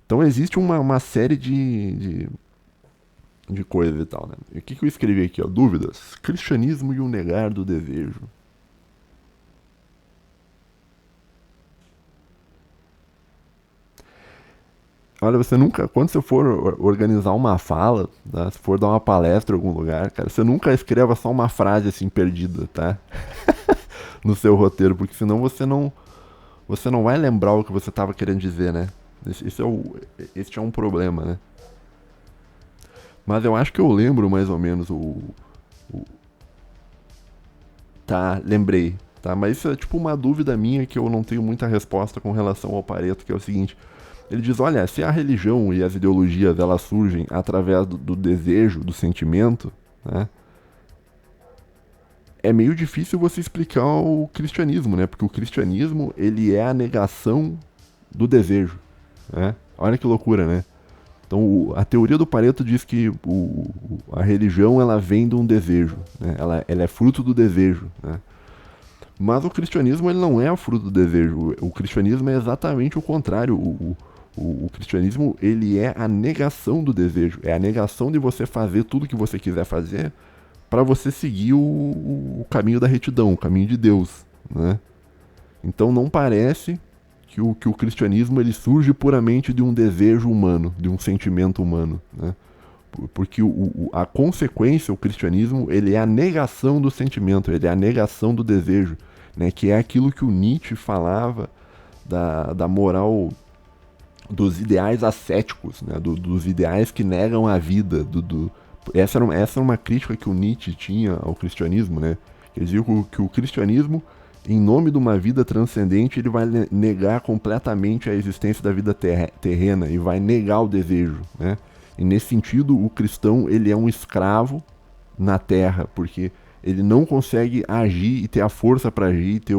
Speaker 1: Então existe uma série de coisas e tal, né? E o que eu escrevi aqui, ó? Dúvidas. Cristianismo e o negar do desejo. Olha, você nunca, quando você for organizar uma fala, tá? Se for dar uma palestra em algum lugar, cara, você nunca escreva só uma frase assim perdida, tá? No seu roteiro, porque senão você não vai lembrar o que você estava querendo dizer, né? Esse é um problema, né? Mas eu acho que eu lembro mais ou menos o tá, lembrei, tá? Mas isso é tipo uma dúvida minha que eu não tenho muita resposta com relação ao Pareto, que é o seguinte. Ele diz, olha, se a religião e as ideologias elas surgem através do desejo, do sentimento, né? É meio difícil você explicar o cristianismo, né? Porque o cristianismo, ele é a negação do desejo, né? Olha que loucura, né? Então, a teoria do Pareto diz que a religião, ela vem de um desejo, né? Ela é fruto do desejo, né? Mas o cristianismo, ele não é fruto do desejo. O cristianismo é exatamente o contrário. O cristianismo, ele é a negação do desejo. É a negação de você fazer tudo que você quiser fazer para você seguir o caminho da retidão, o caminho de Deus, né? Então não parece que o cristianismo ele surge puramente de um desejo humano, de um sentimento humano, né? Porque a consequência, o cristianismo, ele é a negação do sentimento, ele é a negação do desejo, né? Que é aquilo que o Nietzsche falava da moral, dos ideais ascéticos, né? Dos ideais que negam a vida, essa era uma crítica que o Nietzsche tinha ao cristianismo, né? Quer dizer que o cristianismo, em nome de uma vida transcendente, ele vai negar completamente a existência da vida terrena e vai negar o desejo, né? E nesse sentido, o cristão, ele é um escravo na terra, porque ele não consegue agir e ter a força para agir, ter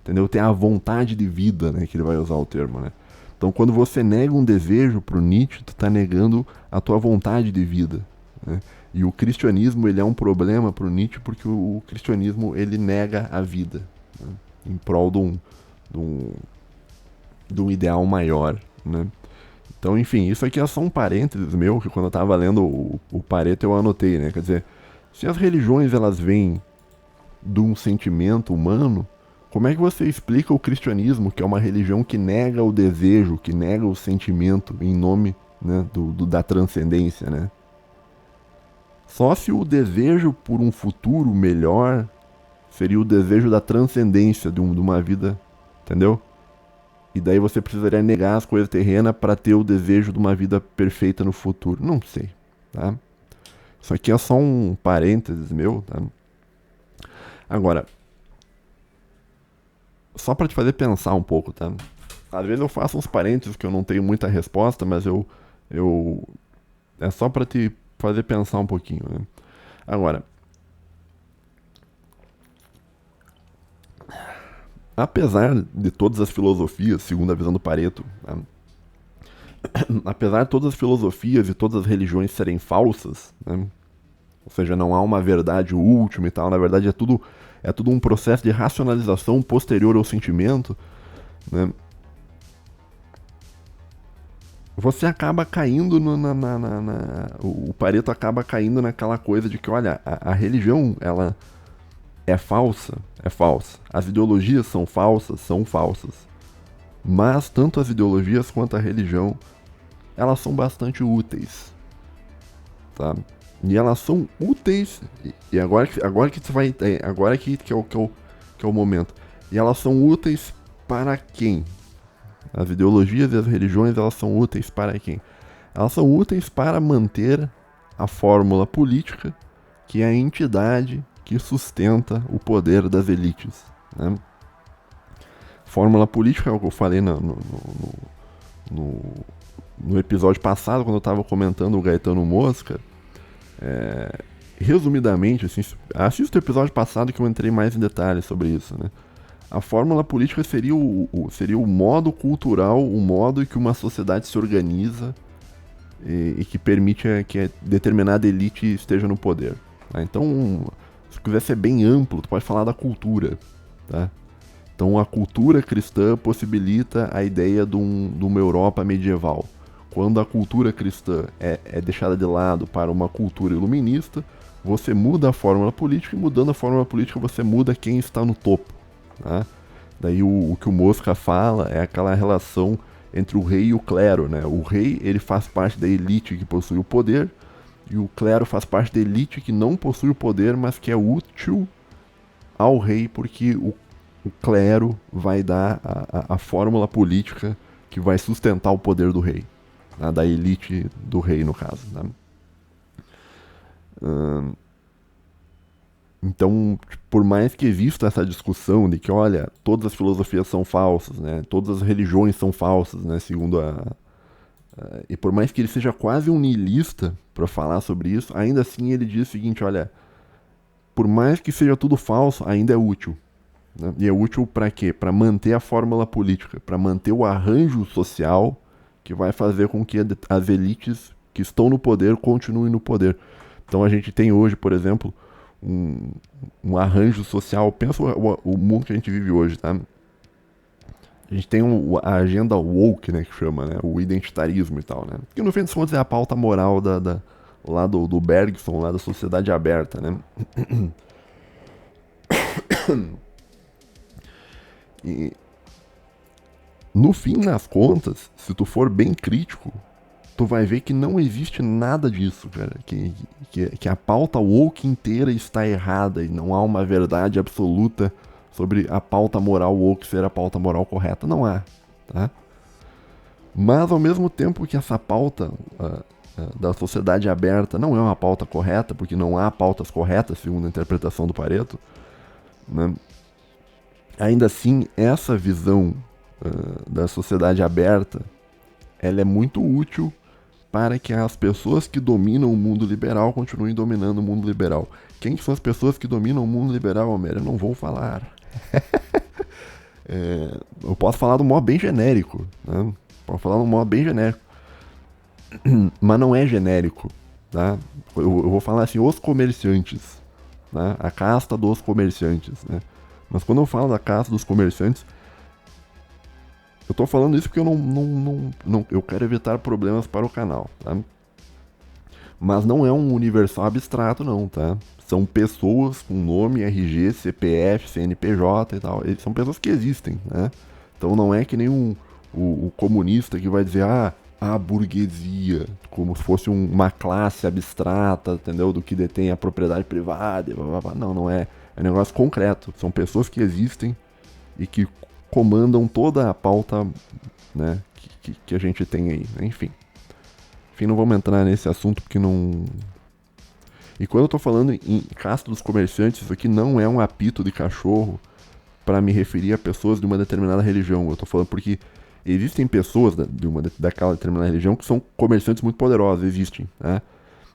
Speaker 1: entendeu? Ter a vontade de vida, né? Que ele vai usar o termo, né? Então, quando você nega um desejo pro Nietzsche, tu tá negando a tua vontade de vida, né? E o cristianismo, ele é um problema pro Nietzsche porque o cristianismo, ele nega a vida, né? Em prol de um ideal maior, né? Então, enfim, isso aqui é só um parênteses meu, que quando eu tava lendo o Pareto eu anotei, né? Quer dizer, se as religiões, elas vêm de um sentimento humano, como é que você explica o cristianismo, que é uma religião que nega o desejo, que nega o sentimento em nome, né, da transcendência, né? Só se o desejo por um futuro melhor seria o desejo da transcendência de uma vida, entendeu? E daí você precisaria negar as coisas terrenas para ter o desejo de uma vida perfeita no futuro. Não sei, tá? Isso aqui é só um parênteses meu, tá? Agora, só para te fazer pensar um pouco, tá? Às vezes eu faço uns parênteses que eu não tenho muita resposta, mas eu é só para te fazer pensar um pouquinho, né? Agora, apesar de todas as filosofias, segundo a visão do Pareto, né? Apesar de todas as filosofias e todas as religiões serem falsas, né? Ou seja, não há uma verdade última e tal, na verdade é tudo um processo de racionalização posterior ao sentimento, né? Você acaba caindo o Pareto acaba caindo naquela coisa de que, olha, a religião, ela é falsa, é falsa. As ideologias são falsas. Mas tanto as ideologias quanto a religião, elas são bastante úteis, tá? E elas são úteis, e agora que você vai, agora que é o momento. E elas são úteis para quem? As ideologias e as religiões, elas são úteis para quem? Elas são úteis para manter a fórmula política, que é a entidade que sustenta o poder das elites, né? Fórmula política é o que eu falei no episódio passado, quando eu estava comentando o Gaetano Mosca. Resumidamente, assim, assista o episódio passado que eu entrei mais em detalhes sobre isso, né? A fórmula política seria o modo cultural, o modo em que uma sociedade se organiza e que permite que determinada elite esteja no poder, tá? Então, se quiser ser bem amplo, tu pode falar da cultura, tá? Então, a cultura cristã possibilita a ideia de uma Europa medieval. Quando a cultura cristã é deixada de lado para uma cultura iluminista, você muda a fórmula política, e mudando a fórmula política você muda quem está no topo, tá? Daí o que o Mosca fala é aquela relação entre o rei e o clero, né? O rei, ele faz parte da elite que possui o poder, e o clero faz parte da elite que não possui o poder, mas que é útil ao rei, porque o clero vai dar a fórmula política que vai sustentar o poder do rei, né? Da elite do rei, no caso, né? Então, por mais que exista essa discussão de que, olha, todas as filosofias são falsas, né? Todas as religiões são falsas, né? Segundo e por mais que ele seja quase um niilista para falar sobre isso, ainda assim ele diz o seguinte, olha, por mais que seja tudo falso, ainda é útil, né? E é útil para quê? Para manter a fórmula política, para manter o arranjo social que vai fazer com que as elites que estão no poder continuem no poder. Então a gente tem hoje, por exemplo, um arranjo social. Pensa o mundo que a gente vive hoje, tá? A gente tem a agenda woke, né, que chama, né? O identitarismo e tal, né? Que no fim das contas é a pauta moral lá do Bergson, lá da sociedade aberta, né? E no fim das contas, se tu for bem crítico, tu vai ver que não existe nada disso, cara. Que a pauta woke inteira está errada e não há uma verdade absoluta sobre a pauta moral woke ser a pauta moral correta. Não há, tá? Mas ao mesmo tempo que essa pauta da sociedade aberta não é uma pauta correta, porque não há pautas corretas, segundo a interpretação do Pareto, né? Ainda assim, essa visão da sociedade aberta, ela é muito útil para que as pessoas que dominam o mundo liberal continuem dominando o mundo liberal. Quem são as pessoas que dominam o mundo liberal, Homero? Eu não vou falar. Eu posso falar de um modo bem genérico, né? Posso falar de um modo bem genérico. Mas não é genérico, tá? Eu vou falar assim, os comerciantes, né? A casta dos comerciantes, né? Mas quando eu falo da casta dos comerciantes, eu tô falando isso porque eu quero evitar problemas para o canal, tá? Mas não é um universal abstrato, não, tá? São pessoas com nome, RG, CPF, CNPJ e tal. Eles são pessoas que existem, né? Então não é que nem o comunista que vai dizer, a burguesia, como se fosse uma classe abstrata, entendeu? Do que detém a propriedade privada, blá, blá, blá. Não é. É um negócio concreto. São pessoas que existem e que comandam toda a pauta, né, que a gente tem aí. Enfim, não vamos entrar nesse assunto porque não... E quando eu tô falando em casta dos comerciantes, isso aqui não é um apito de cachorro para me referir a pessoas de uma determinada religião. Eu tô falando porque existem pessoas daquela determinada religião que são comerciantes muito poderosos, existem, né?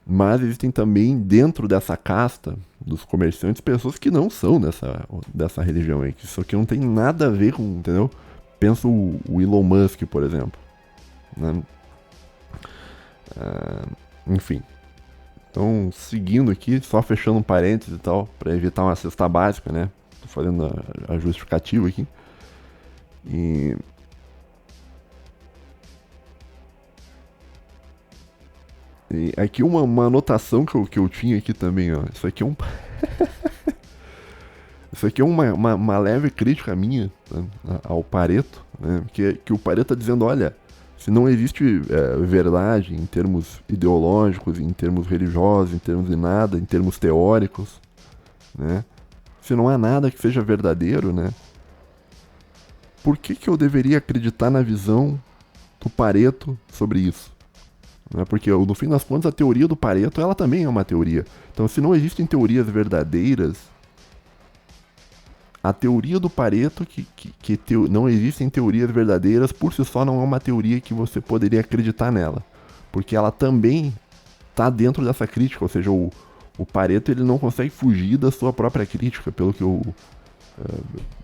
Speaker 1: Mas existem também, dentro dessa casta dos comerciantes, pessoas que não são dessa religião aí. Que isso aqui não tem nada a ver com, entendeu? Pensa o Elon Musk, por exemplo, né? Enfim. Então, seguindo aqui, só fechando um parênteses e tal, para evitar uma cesta básica, né? Tô fazendo a justificativa aqui. E aqui uma anotação que eu tinha aqui também, ó. Isso aqui é isso aqui é uma leve crítica minha, né, ao Pareto, né? Que o Pareto tá dizendo, olha, se não existe verdade em termos ideológicos, em termos religiosos, em termos de nada, em termos teóricos, né? Se não há nada que seja verdadeiro, né? Por que eu deveria acreditar na visão do Pareto sobre isso? Porque no fim das contas a teoria do Pareto ela também é uma teoria. Então se não existem teorias verdadeiras, a teoria do Pareto não existem teorias verdadeiras por si só não é uma teoria que você poderia acreditar nela, porque ela também está dentro dessa crítica, ou seja, o Pareto ele não consegue fugir da sua própria crítica, pelo que eu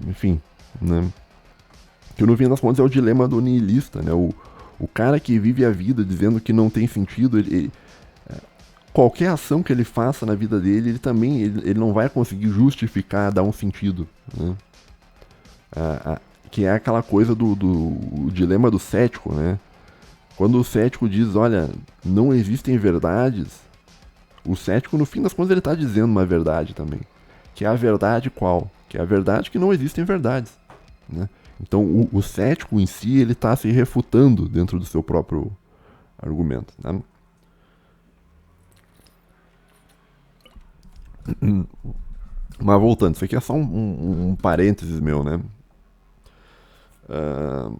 Speaker 1: enfim, né? Que no fim das contas é o dilema do niilista, né? O cara que vive a vida dizendo que não tem sentido, qualquer ação que ele faça na vida dele, ele não vai conseguir justificar, dar um sentido, né? Que é aquela coisa do dilema do cético, né? Quando o cético diz, olha, não existem verdades, o cético, no fim das contas, ele está dizendo uma verdade também. Que é a verdade qual? Que é a verdade que não existem verdades, né? Então o cético em si, ele está se refutando dentro do seu próprio argumento, né? Mas voltando, isso aqui é só um parênteses meu, né? Uh,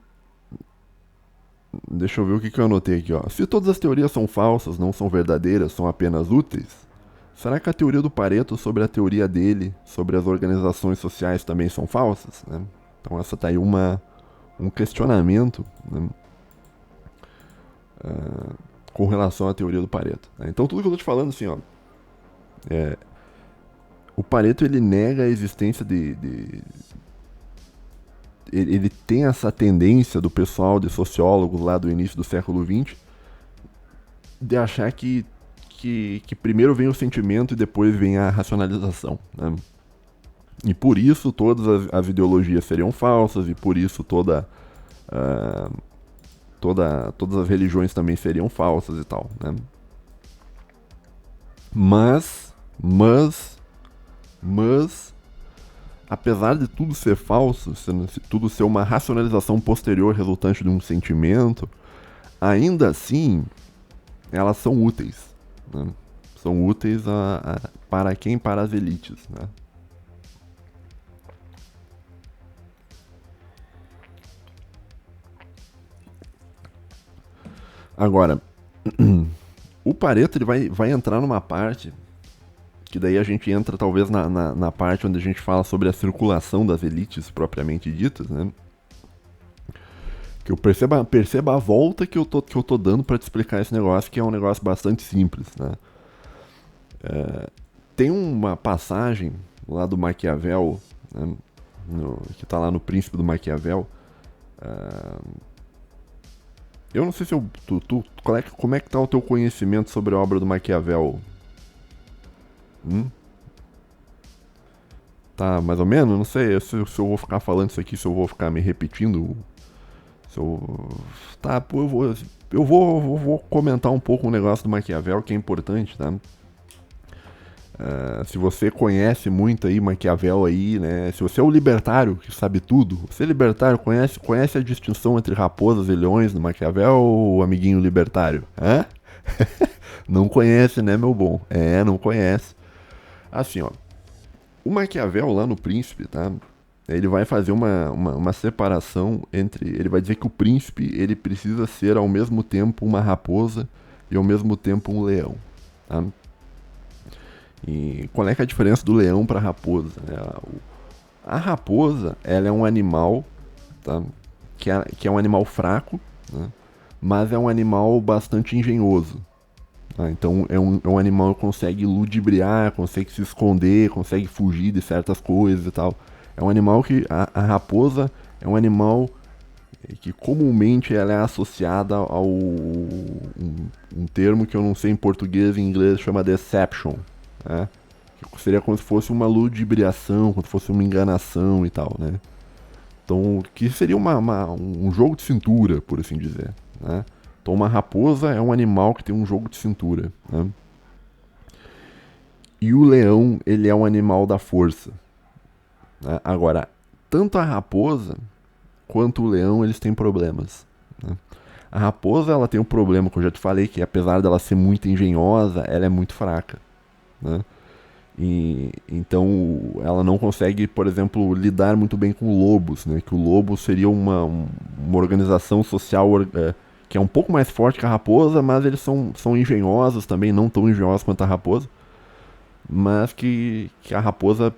Speaker 1: deixa eu ver o que eu anotei aqui, ó. Se todas as teorias são falsas, não são verdadeiras, são apenas úteis, será que a teoria do Pareto sobre a teoria dele, sobre as organizações sociais também são falsas, né? Então essa tá aí um questionamento, né? Com relação à teoria do Pareto, né? Então tudo que eu tô te falando, assim, ó, o Pareto, ele nega a existência ele tem essa tendência do pessoal, de sociólogos lá do início do século XX, de achar que primeiro vem o sentimento e depois vem a racionalização, né? E por isso todas as ideologias seriam falsas, e por isso todas as religiões também seriam falsas e tal, né? Mas, apesar de tudo ser falso, se tudo ser uma racionalização posterior resultante de um sentimento, ainda assim, elas são úteis, né? São úteis para quem? Para as elites, né? Agora, o Pareto, ele vai entrar numa parte que daí a gente entra talvez na parte onde a gente fala sobre a circulação das elites propriamente ditas, né? Que eu perceba a volta que eu tô dando para te explicar esse negócio, que é um negócio bastante simples, né? Tem uma passagem lá do Maquiavel, né, que tá lá no Príncipe do Maquiavel. Eu não sei se como é que tá o teu conhecimento sobre a obra do Maquiavel? Tá mais ou menos? Não sei se eu vou ficar falando isso aqui, se eu vou ficar me repetindo. Se eu... Tá, pô, eu vou comentar um pouco um negócio do Maquiavel que é importante, tá? Se você conhece muito aí Maquiavel aí, né? Se você é o libertário que sabe tudo, você é libertário, conhece a distinção entre raposas e leões no Maquiavel, ou amiguinho libertário? Hã? Não conhece, né, meu bom? Não conhece. Assim, ó. O Maquiavel lá no Príncipe, tá? Ele vai fazer uma separação entre... Ele vai dizer que o príncipe, ele precisa ser ao mesmo tempo uma raposa e ao mesmo tempo um leão, tá? E qual é que é a diferença do leão para a raposa? A raposa, ela é um animal, tá? que é um animal fraco, né? Mas é um animal bastante engenhoso. Tá? Então é um animal que consegue ludibriar, consegue se esconder, consegue fugir de certas coisas e tal. É um animal que... A raposa é um animal que comumente ela é associada ao... um termo que eu não sei em português e em inglês, chama deception, né? Que seria como se fosse uma ludibriação, como se fosse uma enganação e tal, né? Então, que seria um jogo de cintura, por assim dizer, né? Então, uma raposa é um animal que tem um jogo de cintura, né? E o leão, ele é um animal da força, né? Agora, tanto a raposa quanto o leão, eles têm problemas, né? A raposa, ela tem um problema que eu já te falei, que apesar dela ser muito engenhosa, ela é muito fraca, né? E então ela não consegue, por exemplo, lidar muito bem com lobos, né? Que o lobo seria uma organização social que é um pouco mais forte que a raposa, mas eles são engenhosos também, não tão engenhosos quanto a raposa, mas que a raposa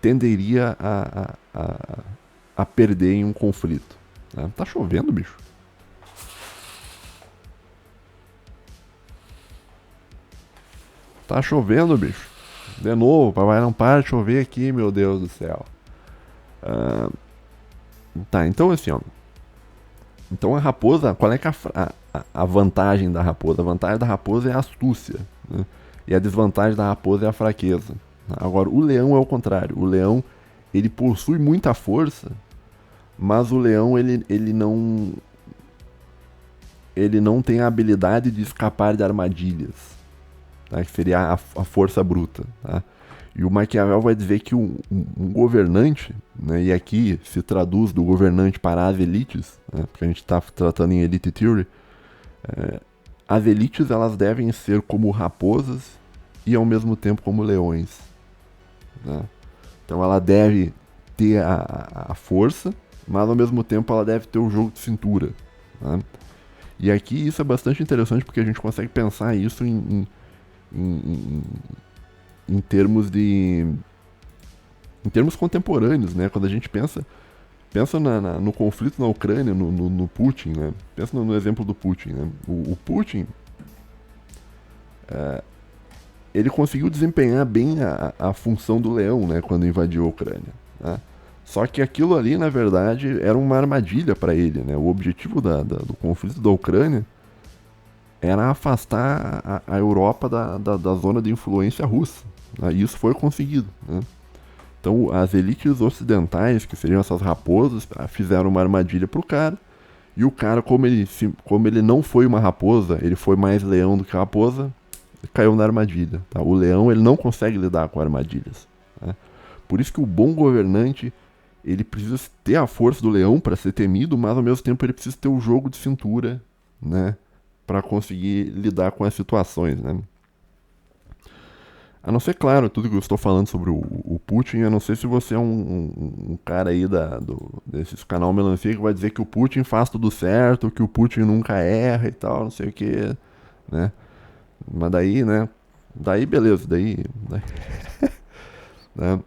Speaker 1: tenderia a perder em um conflito, né? Tá chovendo, bicho. Tá chovendo, bicho. De novo, papai não para de chover aqui, meu Deus do céu. Tá, então assim, ó. Então a raposa, qual é que é a vantagem da raposa? A vantagem da raposa é a astúcia, né? E a desvantagem da raposa é a fraqueza. Agora, o leão é o contrário. O leão, ele possui muita força, mas o leão, ele não tem a habilidade de escapar de armadilhas, tá? Que seria a força bruta, tá? E o Maquiavel vai dizer que um governante, né, e aqui se traduz do governante para as elites, né, porque a gente está tratando em Elite Theory, as elites elas devem ser como raposas e ao mesmo tempo como leões. Né? Então ela deve ter a força, mas ao mesmo tempo ela deve ter o jogo de cintura. Né? E aqui isso é bastante interessante porque a gente consegue pensar isso em termos em termos contemporâneos, né? Quando a gente pensa no conflito na Ucrânia, no Putin, né? Pensa no exemplo do Putin, né? O Putin, ele conseguiu desempenhar bem a função do leão, né? Quando invadiu a Ucrânia, né? Só que aquilo ali, na verdade, era uma armadilha para ele, né? O objetivo do conflito da Ucrânia era afastar a Europa da zona de influência russa. Né? E isso foi conseguido, né? Então, as elites ocidentais, que seriam essas raposas, fizeram uma armadilha pro cara. E o cara, como ele não foi uma raposa, ele foi mais leão do que raposa, caiu na armadilha. Tá? O leão ele não consegue lidar com armadilhas. Né? Por isso que o bom governante ele precisa ter a força do leão para ser temido, mas ao mesmo tempo ele precisa ter o jogo de cintura, né, para conseguir lidar com as situações. Né? A não ser, claro, tudo que eu estou falando sobre o Putin, a não ser se você é um cara aí desses canal Melancia que vai dizer que o Putin faz tudo certo, que o Putin nunca erra e tal, não sei o que, né? Mas daí, né? Daí beleza, né?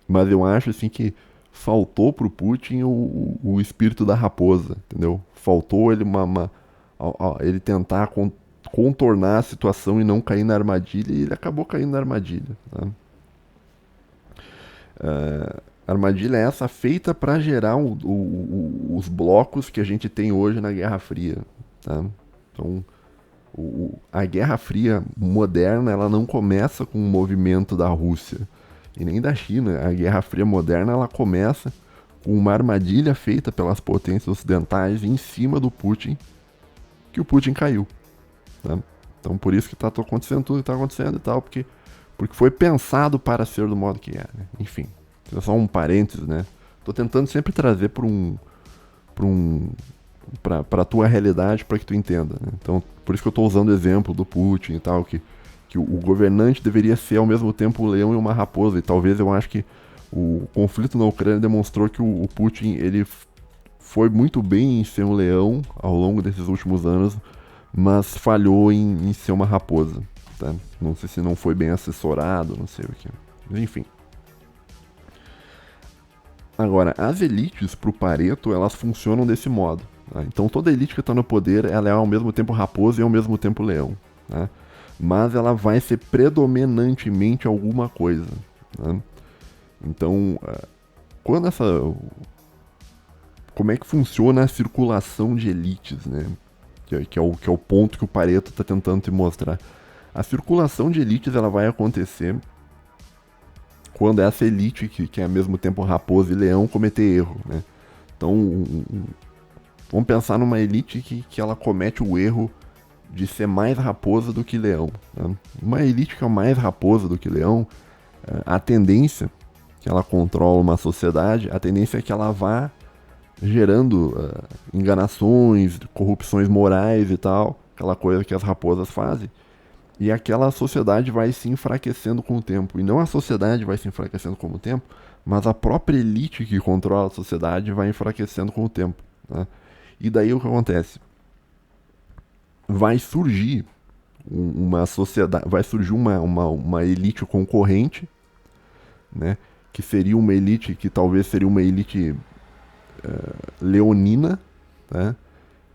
Speaker 1: Mas eu acho assim que faltou pro Putin o espírito da raposa, entendeu? Faltou ele ele tentar contornar a situação e não cair na armadilha, e ele acabou caindo na armadilha. Né? A armadilha é essa feita para gerar os blocos que a gente tem hoje na Guerra Fria. Tá? Então, a Guerra Fria moderna ela não começa com o movimento da Rússia e nem da China. A Guerra Fria moderna ela começa com uma armadilha feita pelas potências ocidentais em cima do Putin, que o Putin caiu. Tá? Então por isso que tá acontecendo tudo que tá acontecendo e tal, porque foi pensado para ser do modo que é. Né? Enfim, é só um parênteses, né? Tô tentando sempre trazer pra tua realidade, para que tu entenda. Né? Então por isso que eu tô usando o exemplo do Putin e tal, que o governante deveria ser ao mesmo tempo um leão e uma raposa, e talvez eu acho que o conflito na Ucrânia demonstrou que o Putin ele foi muito bem em ser um leão ao longo desses últimos anos, mas falhou em ser uma raposa. Tá? Não sei se não foi bem assessorado, não sei o que. Mas enfim. Agora, as elites pro Pareto, elas funcionam desse modo. Tá? Então toda elite que está no poder, ela é ao mesmo tempo raposa e ao mesmo tempo leão. Tá? Mas ela vai ser predominantemente alguma coisa. Tá? Então, quando como é que funciona a circulação de elites, né? Que é o ponto que o Pareto está tentando te mostrar. A circulação de elites ela vai acontecer quando essa elite, que é ao mesmo tempo raposa e leão, cometer erro. Né? Então, vamos pensar numa elite que ela comete o erro de ser mais raposa do que leão. Né? Uma elite que é mais raposa do que leão, a tendência que ela controla uma sociedade, a tendência é que ela vá gerando enganações, corrupções morais e tal, aquela coisa que as raposas fazem, e aquela sociedade vai se enfraquecendo com o tempo. E não a sociedade vai se enfraquecendo com o tempo, mas a própria elite que controla a sociedade vai enfraquecendo com o tempo. Né? E daí o que acontece? Vai surgir uma sociedade, vai surgir uma elite concorrente, né? Que seria uma elite que talvez seria uma elite leonina, né,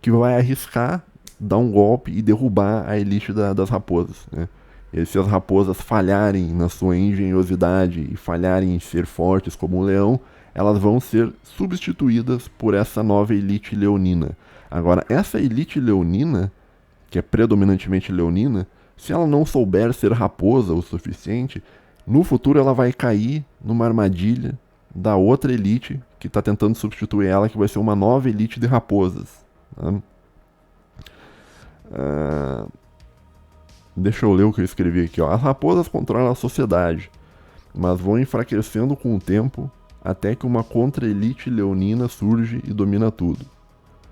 Speaker 1: que vai arriscar dar um golpe e derrubar a elite das raposas. Né? E se as raposas falharem na sua engenhosidade e falharem em ser fortes como um leão, elas vão ser substituídas por essa nova elite leonina. Agora, essa elite leonina, que é predominantemente leonina, se ela não souber ser raposa o suficiente, no futuro ela vai cair numa armadilha da outra elite que está tentando substituir ela, que vai ser uma nova elite de raposas. Né? Deixa eu ler o que eu escrevi aqui. Ó. As raposas controlam a sociedade. mas vão enfraquecendo com o tempo até que uma contra-elite leonina surge e domina tudo.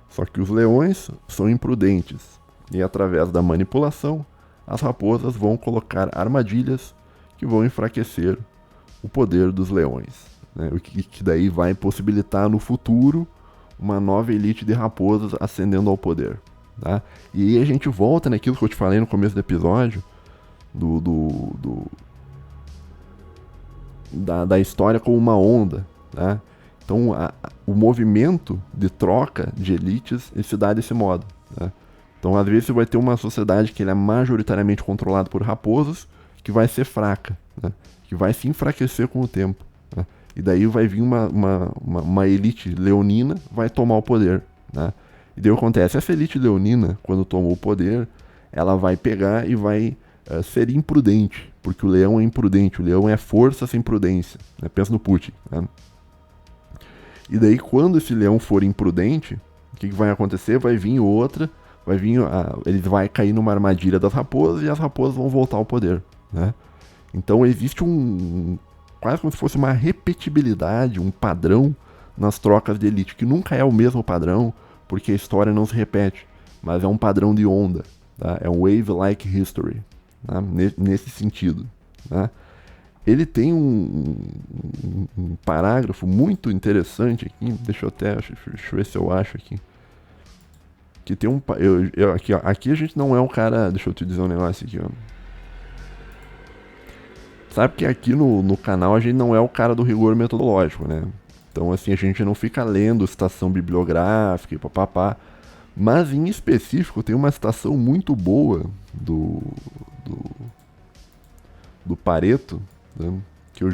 Speaker 1: Só que os leões são imprudentes, e através da manipulação, as raposas vão colocar armadilhas que vão enfraquecer o poder dos leões, né? O que daí vai possibilitar no futuro uma nova elite de raposas ascendendo ao poder, tá? E aí a gente volta naquilo que eu te falei no começo do episódio, da história como uma onda, tá? Então o movimento de troca de elites ele se dá desse modo, tá? Então às vezes você vai ter uma sociedade que ele é majoritariamente controlada por raposas, que vai ser fraca, né? Que vai se enfraquecer com o tempo, né? E daí vai vir uma elite leonina, vai tomar o poder, né? E daí acontece, essa elite leonina, quando tomou o poder, ela vai pegar e vai ser imprudente, porque o leão é imprudente, o leão é força sem prudência, né? Pensa no Putin, né? E daí quando esse leão for imprudente, o que vai acontecer? Vai vir outra, ele vai cair numa armadilha das raposas e as raposas vão voltar ao poder, né? Então existe quase como se fosse uma repetibilidade, um padrão nas trocas de elite, que nunca é o mesmo padrão, porque a história não se repete, mas é um padrão de onda, tá? É um wave-like history, tá? Nesse sentido, tá? Ele tem um parágrafo muito interessante aqui, deixa eu ver se eu acho aqui, que tem aqui a gente não é um cara, deixa eu te dizer um negócio aqui, ó. Sabe que aqui no canal a gente não é o cara do rigor metodológico, né? Então, assim, a gente não fica lendo citação bibliográfica e papapá. Mas, em específico, tem uma citação muito boa do Pareto, né? que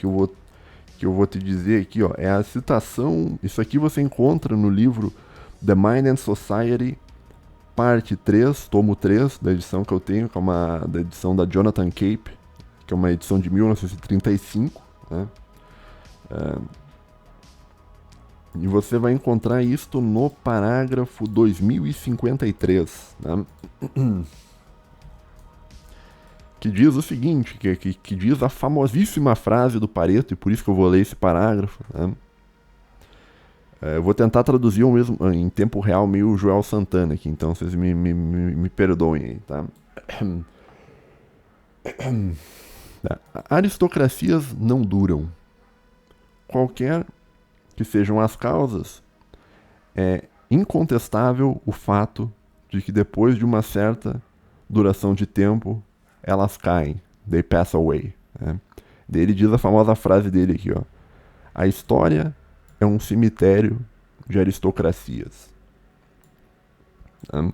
Speaker 1: eu vou te dizer aqui, ó. É a citação... Isso aqui você encontra no livro The Mind and Society, parte 3, tomo 3, da edição que eu tenho, que é da edição da Jonathan Cape, que é uma edição de 1935, né? E você vai encontrar isto no parágrafo 2053, né? Que diz o seguinte, que diz a famosíssima frase do Pareto, e por isso que eu vou ler esse parágrafo, né? Eu vou tentar traduzir o mesmo em tempo real, meio Joel Santana aqui, então vocês me perdoem aí, tá? Aristocracias não duram. Qualquer que sejam as causas, é incontestável o fato de que depois de uma certa duração de tempo, elas caem. They pass away. Né? Daí ele diz a famosa frase dele aqui, ó. A história é um cemitério de aristocracias. Né?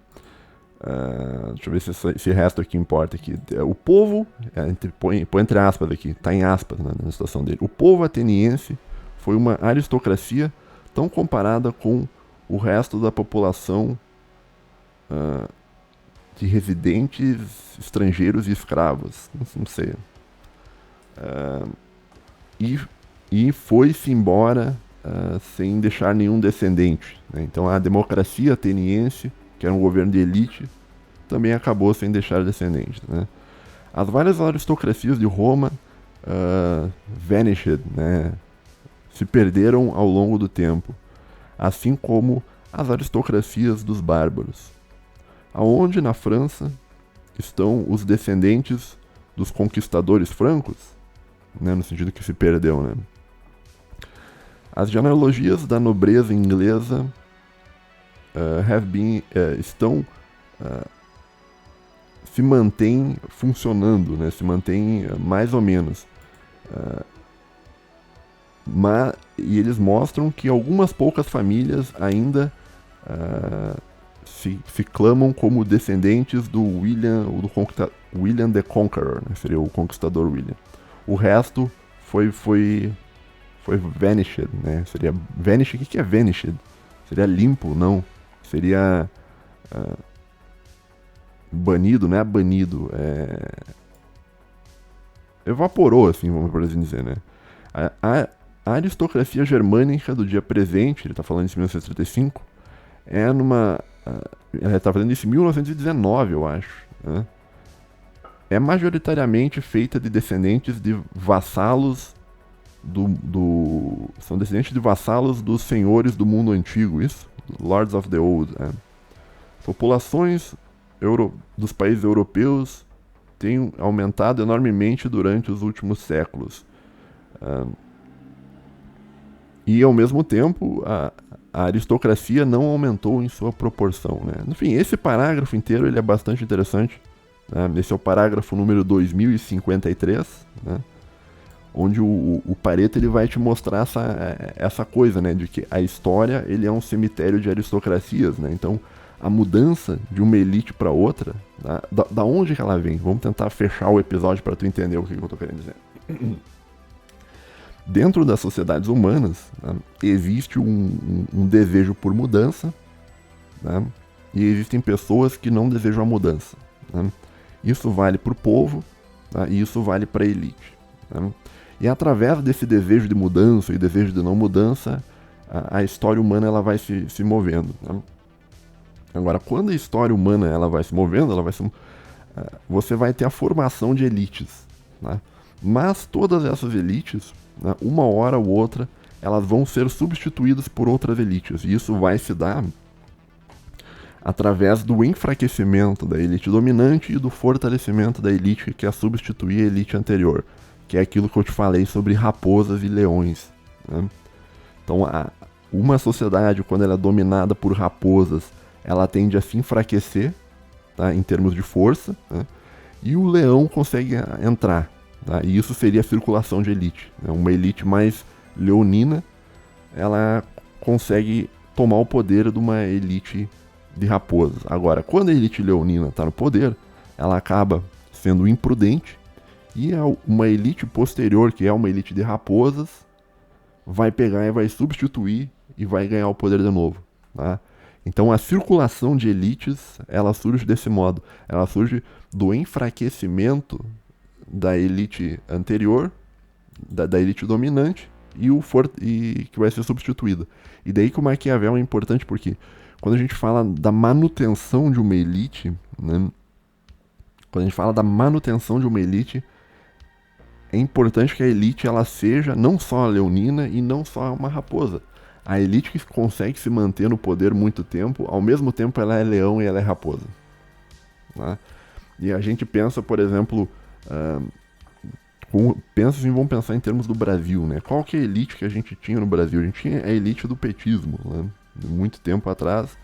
Speaker 1: Deixa eu ver se esse resto aqui importa aqui. O povo, põe entre aspas aqui, tá em aspas, né, na situação dele. O povo ateniense foi uma aristocracia tão comparada com o resto da população de residentes, estrangeiros e escravos. Não sei. E foi-se embora sem deixar nenhum descendente. Né? Então a democracia ateniense, que era um governo de elite, também acabou sem deixar descendentes. Né? As várias aristocracias de Roma vanished, né? Se perderam ao longo do tempo, assim como as aristocracias dos bárbaros. Aonde na França estão os descendentes dos conquistadores francos? Né? No sentido que se perdeu, né? As genealogias da nobreza inglesa se mantêm funcionando, né? Se mantêm mais ou menos. E eles mostram que algumas poucas famílias ainda se clamam como descendentes do William the Conqueror, né? Seria o conquistador William. O resto foi vanished, né? Seria vanished. O que é vanished? Seria limpo, não? Seria banido, não é banido, evaporou, assim, vamos por assim dizer, né? A aristocracia germânica do dia presente, ele está falando isso em 1935, ela está falando isso em 1919, eu acho, né? é majoritariamente feita de descendentes de vassalos são descendentes de vassalos dos senhores do mundo antigo, isso? Lords of the Old. Populações dos países europeus têm aumentado enormemente durante os últimos séculos. E, ao mesmo tempo, a aristocracia não aumentou em sua proporção, né? Enfim, esse parágrafo inteiro ele é bastante interessante. Né? Esse é o parágrafo número 2053, né? Onde o Pareto ele vai te mostrar essa coisa, né? De que a história ele é um cemitério de aristocracias, né? Então, a mudança de uma elite para outra, tá? Da onde que ela vem? Vamos tentar fechar o episódio para tu entender o que eu tô querendo dizer. Dentro das sociedades humanas, né, existe um desejo por mudança, né, e existem pessoas que não desejam a mudança. Né. Isso vale para o povo, tá, e isso vale para a elite. Né. E através desse desejo de mudança e desejo de não mudança, a história humana ela vai se movendo. Né. Agora, quando a história humana ela vai se movendo, você vai ter a formação de elites. Né. Mas todas essas elites, né, uma hora ou outra, elas vão ser substituídas por outras elites. E isso vai se dar através do enfraquecimento da elite dominante e do fortalecimento da elite que quer substituir a elite anterior, que é aquilo que eu te falei sobre raposas e leões. Né? Então, uma sociedade, quando ela é dominada por raposas, ela tende a se enfraquecer, tá, em termos de força, né? E o leão consegue entrar. Tá? E isso seria a circulação de elite. Né? Uma elite mais leonina, ela consegue tomar o poder de uma elite de raposas. Agora, quando a elite leonina está no poder, ela acaba sendo imprudente e uma elite posterior, que é uma elite de raposas, vai pegar e vai substituir e vai ganhar o poder de novo. Tá? Então a circulação de elites, ela surge desse modo. Ela surge do enfraquecimento da elite anterior, da elite dominante, e que vai ser substituída. E daí que o Maquiavel é importante, porque quando a gente fala da manutenção de uma elite, né, quando a gente fala da manutenção de uma elite, é importante que a elite ela seja não só a leonina e não só uma raposa. A elite que consegue se manter no poder muito tempo, ao mesmo tempo ela é leão e ela é raposa. Tá? E a gente pensa, por exemplo, vamos pensar em termos do Brasil, né? Qual que é a elite que a gente tinha no Brasil? A gente tinha a elite do petismo, né? Muito tempo atrás,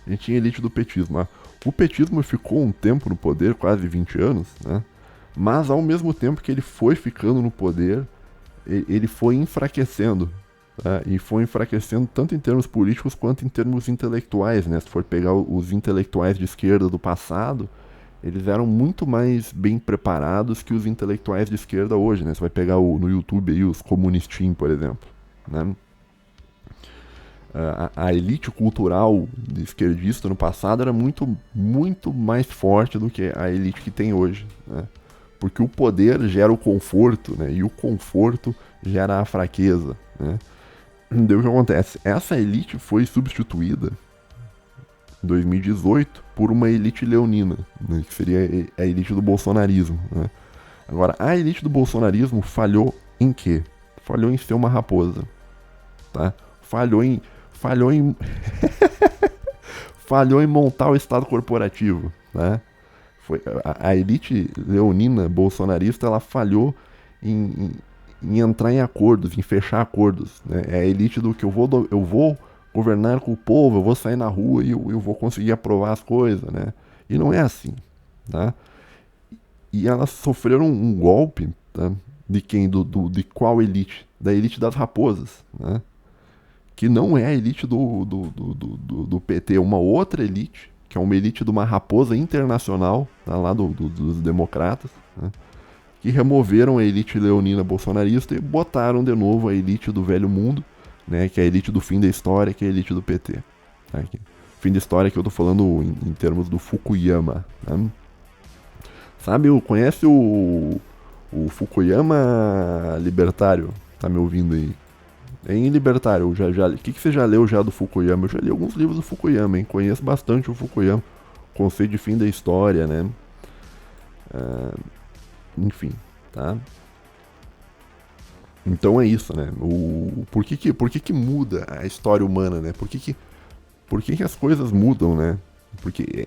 Speaker 1: a gente tinha a elite do petismo. O petismo ficou um tempo no poder, quase 20 anos, né? Mas ao mesmo tempo que ele foi ficando no poder, ele foi enfraquecendo. Tá? E foi enfraquecendo tanto em termos políticos quanto em termos intelectuais, né? Se for pegar os intelectuais de esquerda do passado, eles eram muito mais bem preparados que os intelectuais de esquerda hoje, né? Você vai pegar no YouTube aí os comunistinhos, por exemplo, né? A elite cultural esquerdista no passado era muito, muito mais forte do que a elite que tem hoje, né? Porque o poder gera o conforto, né? E o conforto gera a fraqueza, né? Daí o que acontece? Essa elite foi substituída em 2018 por uma elite leonina, né? Que seria a elite do bolsonarismo, né? Agora, a elite do bolsonarismo falhou em quê? Falhou em ser uma raposa, tá? Falhou em falhou em montar o Estado corporativo, né? A elite leonina bolsonarista, ela falhou em entrar em acordos, em fechar acordos, né? É a elite do que eu vou governar com o povo, eu vou sair na rua e eu vou conseguir aprovar as coisas, né? E não é assim, tá? E elas sofreram um golpe, tá? De quem? De qual elite? Da elite das raposas, né? Que não é a elite do PT, é uma outra elite, que é uma elite de uma raposa internacional, tá? Lá dos democratas, né? Que removeram a elite leonina bolsonarista e botaram de novo a elite do velho mundo, né? Que é a elite do fim da história, que é a elite do PT. Tá? Fim da história que eu tô falando em termos do Fukuyama, né? Sabe, conhece o Fukuyama libertário? Tá me ouvindo aí? Em libertário, o que você já leu já do Fukuyama? Eu já li alguns livros do Fukuyama, hein? Conheço bastante o Fukuyama, conceito de fim da história, né? Enfim, tá? Então é isso, né? Por que muda a história humana, né? Por que as coisas mudam, né? Porque,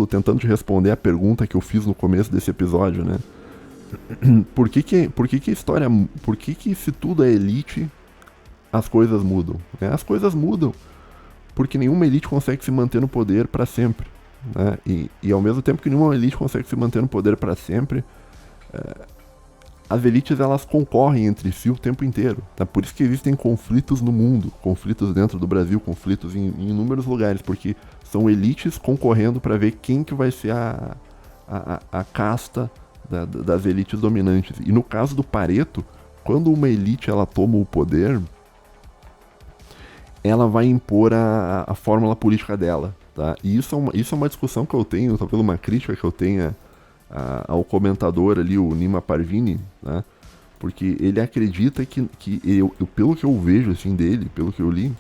Speaker 1: tentando te responder a pergunta que eu fiz no começo desse episódio, né? Por que a história... Por que se tudo é elite, as coisas mudam? Né? As coisas mudam porque nenhuma elite consegue se manter no poder para sempre. Né? E ao mesmo tempo que nenhuma elite consegue se manter no poder para sempre, as elites elas concorrem entre si o tempo inteiro. Tá? Por isso que existem conflitos no mundo, conflitos dentro do Brasil, conflitos em inúmeros lugares, porque são elites concorrendo para ver quem que vai ser a casta das elites dominantes. E no caso do Pareto, quando uma elite ela toma o poder, ela vai impor a fórmula política dela. Tá? E isso é uma discussão que eu tenho, talvez uma crítica que eu tenha ao comentador ali, o Nima Parvini, né? Porque ele acredita que pelo que eu vejo assim dele, pelo que eu li,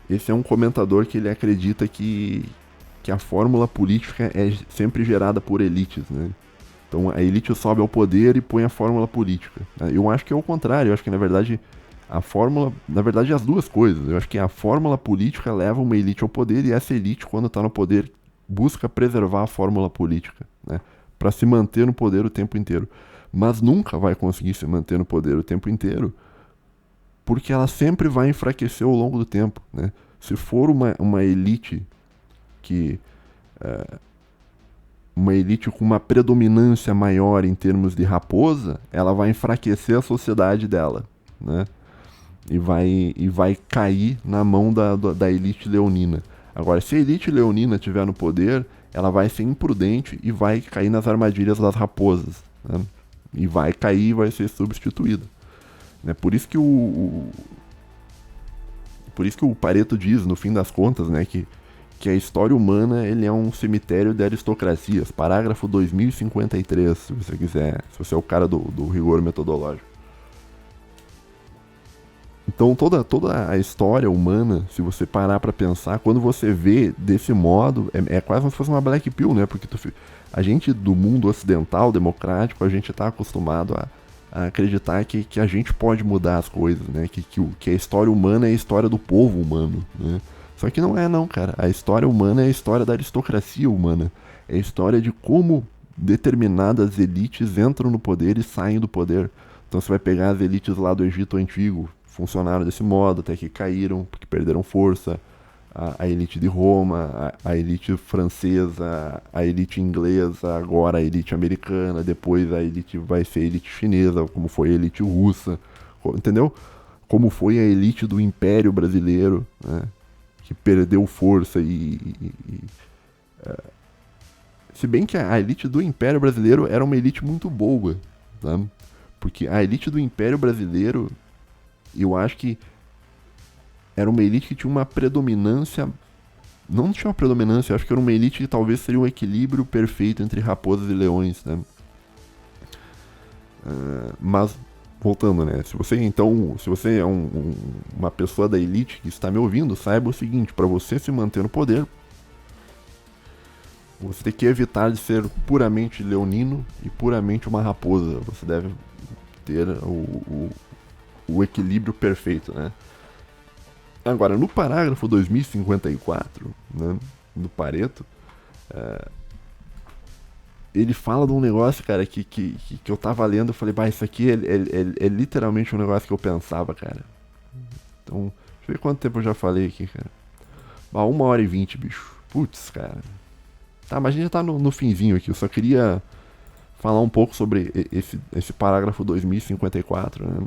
Speaker 1: esse é um comentador que ele acredita que a fórmula política é sempre gerada por elites, né? Então a elite sobe ao poder e põe a fórmula política. Eu acho que é o contrário, eu acho que na verdade as duas coisas. Eu acho que a fórmula política leva uma elite ao poder e essa elite, quando está no poder, busca preservar a fórmula política, né? Para se manter no poder o tempo inteiro. Mas nunca vai conseguir se manter no poder o tempo inteiro, porque ela sempre vai enfraquecer ao longo do tempo, né? Se for uma elite que uma elite com uma predominância maior em termos de raposa, ela vai enfraquecer a sociedade dela, né? E vai cair na mão da elite leonina. Agora, se a elite leonina estiver no poder, ela vai ser imprudente e vai cair nas armadilhas das raposas, né? E vai cair e vai ser substituída. Né? Por isso que o Pareto diz, no fim das contas, né, que a história humana ele é um cemitério de aristocracias. Parágrafo 2053, se você quiser, se você é o cara do rigor metodológico. Então toda a história humana, se você parar pra pensar, quando você vê desse modo, é quase como se fosse uma black pill, né? Porque a gente do mundo ocidental, democrático, a gente tá acostumado a acreditar que a gente pode mudar as coisas, né? Que a história humana é a história do povo humano, né? Só que não é não, cara. A história humana é a história da aristocracia humana. É a história de como determinadas elites entram no poder e saem do poder. Então você vai pegar as elites lá do Egito Antigo, funcionaram desse modo, até que caíram, porque perderam força. A elite de Roma, a elite francesa, a elite inglesa, agora a elite americana, depois a elite vai ser a elite chinesa, como foi a elite russa, entendeu? Como foi a elite do Império Brasileiro, né? Que perdeu força se bem que a elite do Império Brasileiro era uma elite muito boa, tá? Porque a elite do Império Brasileiro, eu acho que era uma elite que tinha uma predominância. Não tinha uma predominância, eu acho que era uma elite que talvez seria um equilíbrio perfeito entre raposas e leões, né? Mas, voltando, né? Se você é uma pessoa da elite que está me ouvindo, saiba o seguinte: para você se manter no poder, você tem que evitar de ser puramente leonino e puramente uma raposa. Você deve ter o equilíbrio perfeito, né? Agora, no parágrafo 2054, né, do Pareto, ele fala de um negócio, cara, que eu tava lendo, eu falei, bah, isso aqui é literalmente um negócio que eu pensava, cara. Então, deixa eu ver quanto tempo eu já falei aqui, cara. Bah, 1h20, bicho. Putz, cara. Tá, mas a gente já tá no finzinho aqui, eu só queria falar um pouco sobre esse parágrafo 2054, né?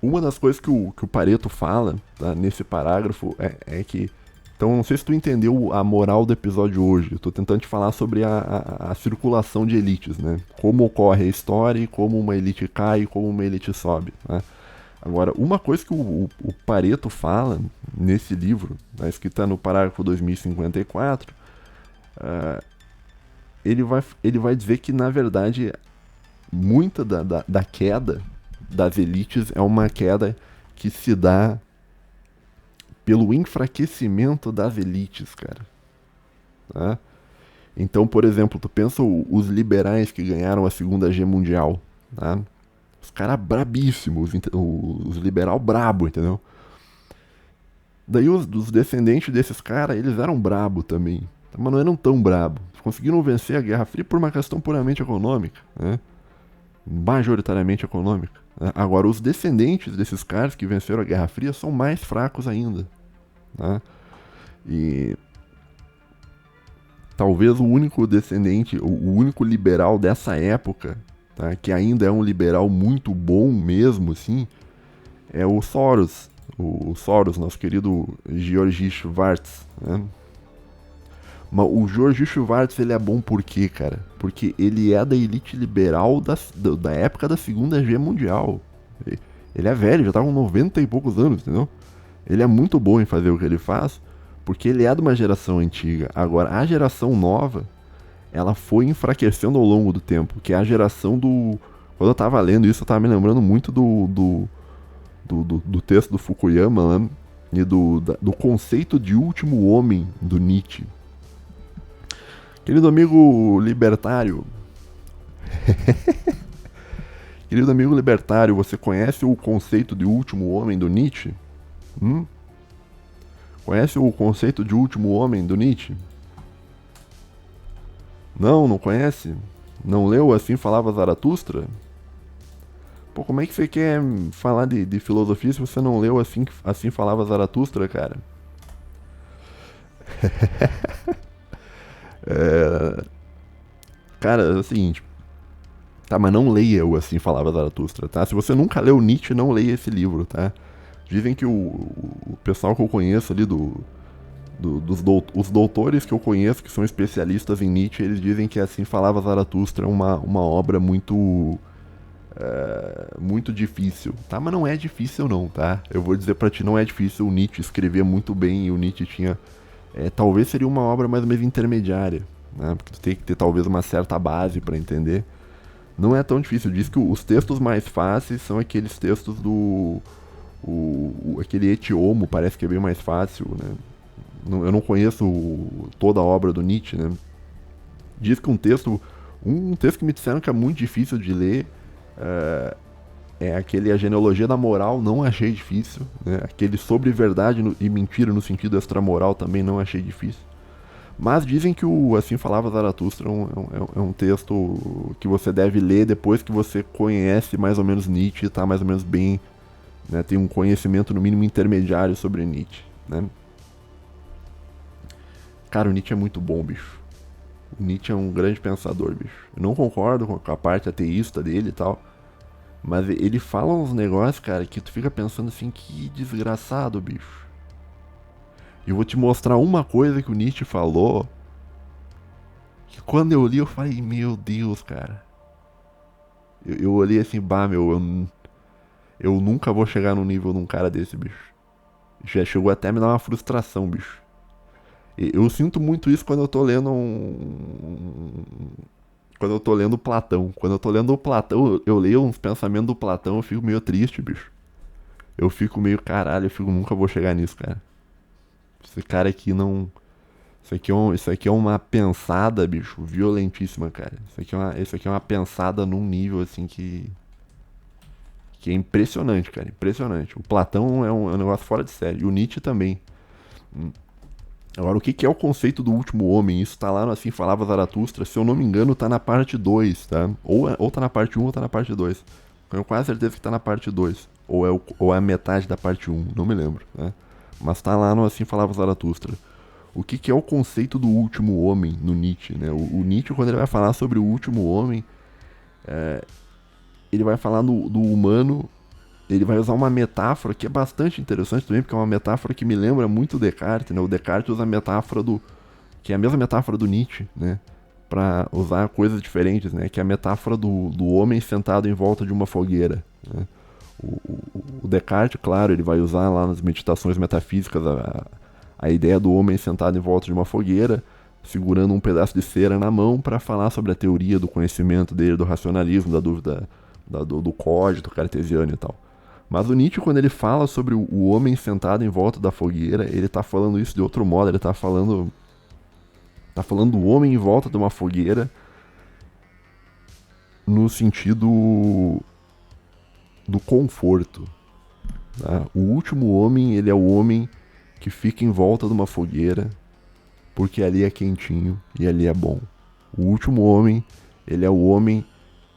Speaker 1: Uma das coisas que o Pareto fala, tá, nesse parágrafo é que... Então, não sei se tu entendeu a moral do episódio hoje. Eu tô tentando te falar sobre a circulação de elites, né? Como ocorre a história e como uma elite cai e como uma elite sobe, né? Agora, uma coisa que o Pareto fala nesse livro, né, escrita no parágrafo 2054, ele vai dizer que, na verdade, muita da queda das elites é uma queda que se dá pelo enfraquecimento das elites, cara. Tá? Então, por exemplo, tu pensa os liberais que ganharam a Segunda Guerra Mundial, tá? Os caras brabíssimos, os liberal brabo, entendeu? Daí os descendentes desses caras, eles eram brabo também, mas não eram tão brabo. Conseguiram vencer a Guerra Fria por uma questão puramente econômica, né? Majoritariamente econômica. Né? Agora, os descendentes desses caras que venceram a Guerra Fria são mais fracos ainda. Né? E talvez o único descendente, o único liberal dessa época, tá? Que ainda é um liberal muito bom mesmo, assim, é o Soros. O Soros, nosso querido Georgi Schwartz, né? Mas o Georgi Schwartz, ele é bom por quê, cara? Porque ele é da elite liberal da época da Segunda Guerra Mundial. Ele é velho, já tá com 90 e poucos anos, entendeu? Ele é muito bom em fazer o que ele faz, porque ele é de uma geração antiga. Agora, a geração nova, ela foi enfraquecendo ao longo do tempo, que é a geração do... Quando eu tava lendo isso, eu tava me lembrando muito do texto do Fukuyama, né? E do conceito de último homem do Nietzsche. Querido amigo libertário, querido amigo libertário, você conhece o conceito de último homem do Nietzsche? Conhece o conceito de último homem do Nietzsche? Não conhece? Não leu Assim Falava Zaratustra? Pô, como é que você quer falar de filosofia se você não leu Assim Falava Zaratustra, cara? Cara, é o seguinte. Tá, mas não leia o Assim Falava Zaratustra, tá? Se você nunca leu Nietzsche, não leia esse livro, tá? Dizem que o pessoal que eu conheço ali os doutores que eu conheço, que são especialistas em Nietzsche, eles dizem que Assim Falava Zaratustra é uma obra muito muito difícil, tá? Mas não é difícil não, tá? Eu vou dizer pra ti, não é difícil. O Nietzsche escrevia muito bem e o Nietzsche tinha... talvez seria uma obra mais ou menos intermediária, né? Porque tu tem que ter talvez uma certa base pra entender. Não é tão difícil. Diz que os textos mais fáceis são aqueles textos aquele Etiomo, parece que é bem mais fácil, né? Eu não conheço toda a obra do Nietzsche, né? Diz que um texto que me disseram que é muito difícil de ler é aquele A Genealogia da Moral, não achei difícil, né? Aquele Sobre Verdade e Mentira no sentido extramoral também não achei difícil. Mas dizem que o Assim Falava Zaratustra é um texto que você deve ler depois que você conhece mais ou menos Nietzsche e tá mais ou menos bem, né? Tem um conhecimento no mínimo intermediário sobre Nietzsche, né? Cara, o Nietzsche é muito bom, bicho. O Nietzsche é um grande pensador, bicho. Eu não concordo com a parte ateísta dele e tal, mas ele fala uns negócios, cara, que tu fica pensando assim, que desgraçado, bicho. E eu vou te mostrar uma coisa que o Nietzsche falou, que quando eu li eu falei, meu Deus, cara. Eu olhei assim, bah, eu nunca vou chegar no nível de um cara desse, bicho. Já chegou até a me dar uma frustração, bicho. Eu sinto muito isso quando eu tô lendo quando eu tô lendo Platão. Quando eu tô lendo o Platão, eu leio uns pensamentos do Platão, eu fico meio triste, bicho. Eu fico meio, caralho, nunca vou chegar nisso, cara. Esse cara aqui não... Isso aqui é uma pensada, bicho, violentíssima, cara. Isso aqui é uma pensada num nível, assim, que é impressionante, cara, impressionante. O Platão é um negócio fora de série, e o Nietzsche também. Agora, o que é o conceito do último homem? Isso tá lá no Assim Falava Zaratustra, se eu não me engano, tá na parte 2, tá? Ou tá na parte 1 ou tá na parte 2. Tenho quase certeza que tá na parte 2. Ou é a metade da parte 1, não me lembro, né? Mas tá lá no Assim Falava Zaratustra. O que é o conceito do último homem no Nietzsche, né? O Nietzsche, quando ele vai falar sobre o último homem, ele vai falar do humano, ele vai usar uma metáfora que é bastante interessante também, porque é uma metáfora que me lembra muito o Descartes, né? O Descartes usa a metáfora que é a mesma metáfora do Nietzsche, né? Pra usar coisas diferentes, né? Que é a metáfora do homem sentado em volta de uma fogueira, né? O Descartes, claro, ele vai usar lá nas meditações metafísicas a ideia do homem sentado em volta de uma fogueira, segurando um pedaço de cera na mão para falar sobre a teoria do conhecimento dele, do racionalismo, da dúvida, do código cartesiano e tal. Mas o Nietzsche, quando ele fala sobre o homem sentado em volta da fogueira, ele tá falando isso de outro modo, ele tá falando Tá falando do homem em volta de uma fogueira no sentido do conforto. Tá? O último homem, ele é o homem que fica em volta de uma fogueira porque ali é quentinho e ali é bom. O último homem, ele é o homem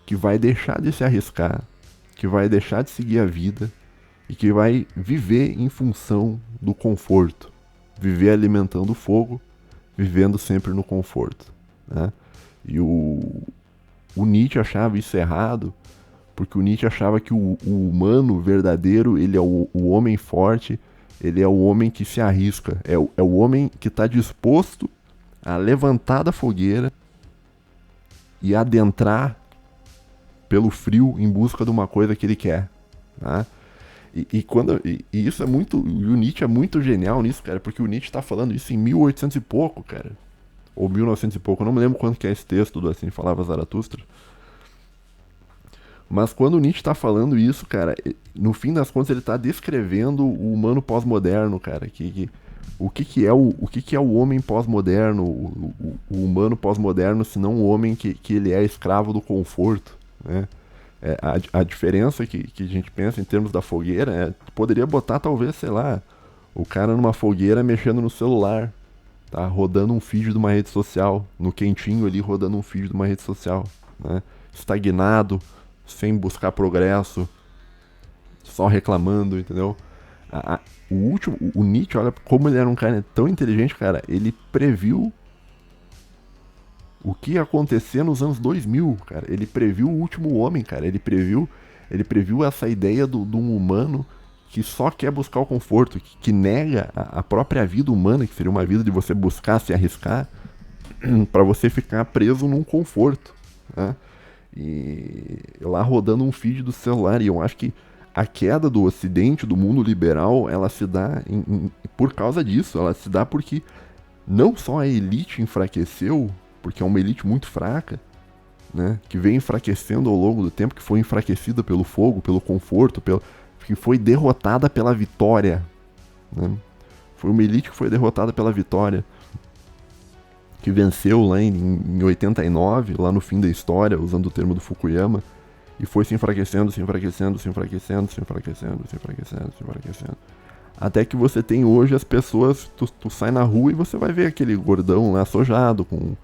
Speaker 1: que vai deixar de se arriscar, que vai deixar de seguir a vida e que vai viver em função do conforto. Viver alimentando o fogo, vivendo sempre no conforto. Né? E o Nietzsche achava isso errado, porque o Nietzsche achava que o humano verdadeiro, ele é o homem forte, ele é o homem que se arrisca, é o homem que está disposto a levantar da fogueira e adentrar pelo frio em busca de uma coisa que ele quer. Tá? E isso é muito. E o Nietzsche é muito genial nisso, cara, porque o Nietzsche tá falando isso em 1800 e pouco, cara. Ou 1900 e pouco, eu não me lembro quanto que é esse texto do Assim Falava Zaratustra. Mas quando o Nietzsche tá falando isso, cara, no fim das contas ele tá descrevendo o humano pós-moderno, cara. O que é o homem pós-moderno, o humano pós-moderno, se não o homem que ele é escravo do conforto, né? A diferença que a gente pensa em termos da fogueira poderia botar talvez, sei lá, o cara numa fogueira mexendo no celular, tá? Rodando um feed de uma rede social, no quentinho ali rodando um feed de uma rede social, né? Estagnado, sem buscar progresso, só reclamando, entendeu? O Nietzsche, olha como ele era um cara tão inteligente, cara, ele previu o que ia acontecer nos anos 2000, cara. Ele previu o último homem, cara. Ele previu essa ideia de um humano que só quer buscar o conforto, que nega a própria vida humana, que seria uma vida de você buscar se arriscar, para você ficar preso num conforto, né? E lá rodando um feed do celular. E eu acho que a queda do Ocidente, do mundo liberal, ela se dá por causa disso. Ela se dá porque não só a elite enfraqueceu, porque é uma elite muito fraca, né, que vem enfraquecendo ao longo do tempo, que foi enfraquecida pelo fogo, pelo conforto, que foi derrotada pela vitória. Né? Foi uma elite que foi derrotada pela vitória, que venceu lá em 89, lá no fim da história, usando o termo do Fukuyama, e foi se enfraquecendo, se enfraquecendo, se enfraquecendo, se enfraquecendo, se enfraquecendo, se enfraquecendo. Até que você tem hoje as pessoas, tu sai na rua e você vai ver aquele gordão lá sojado, com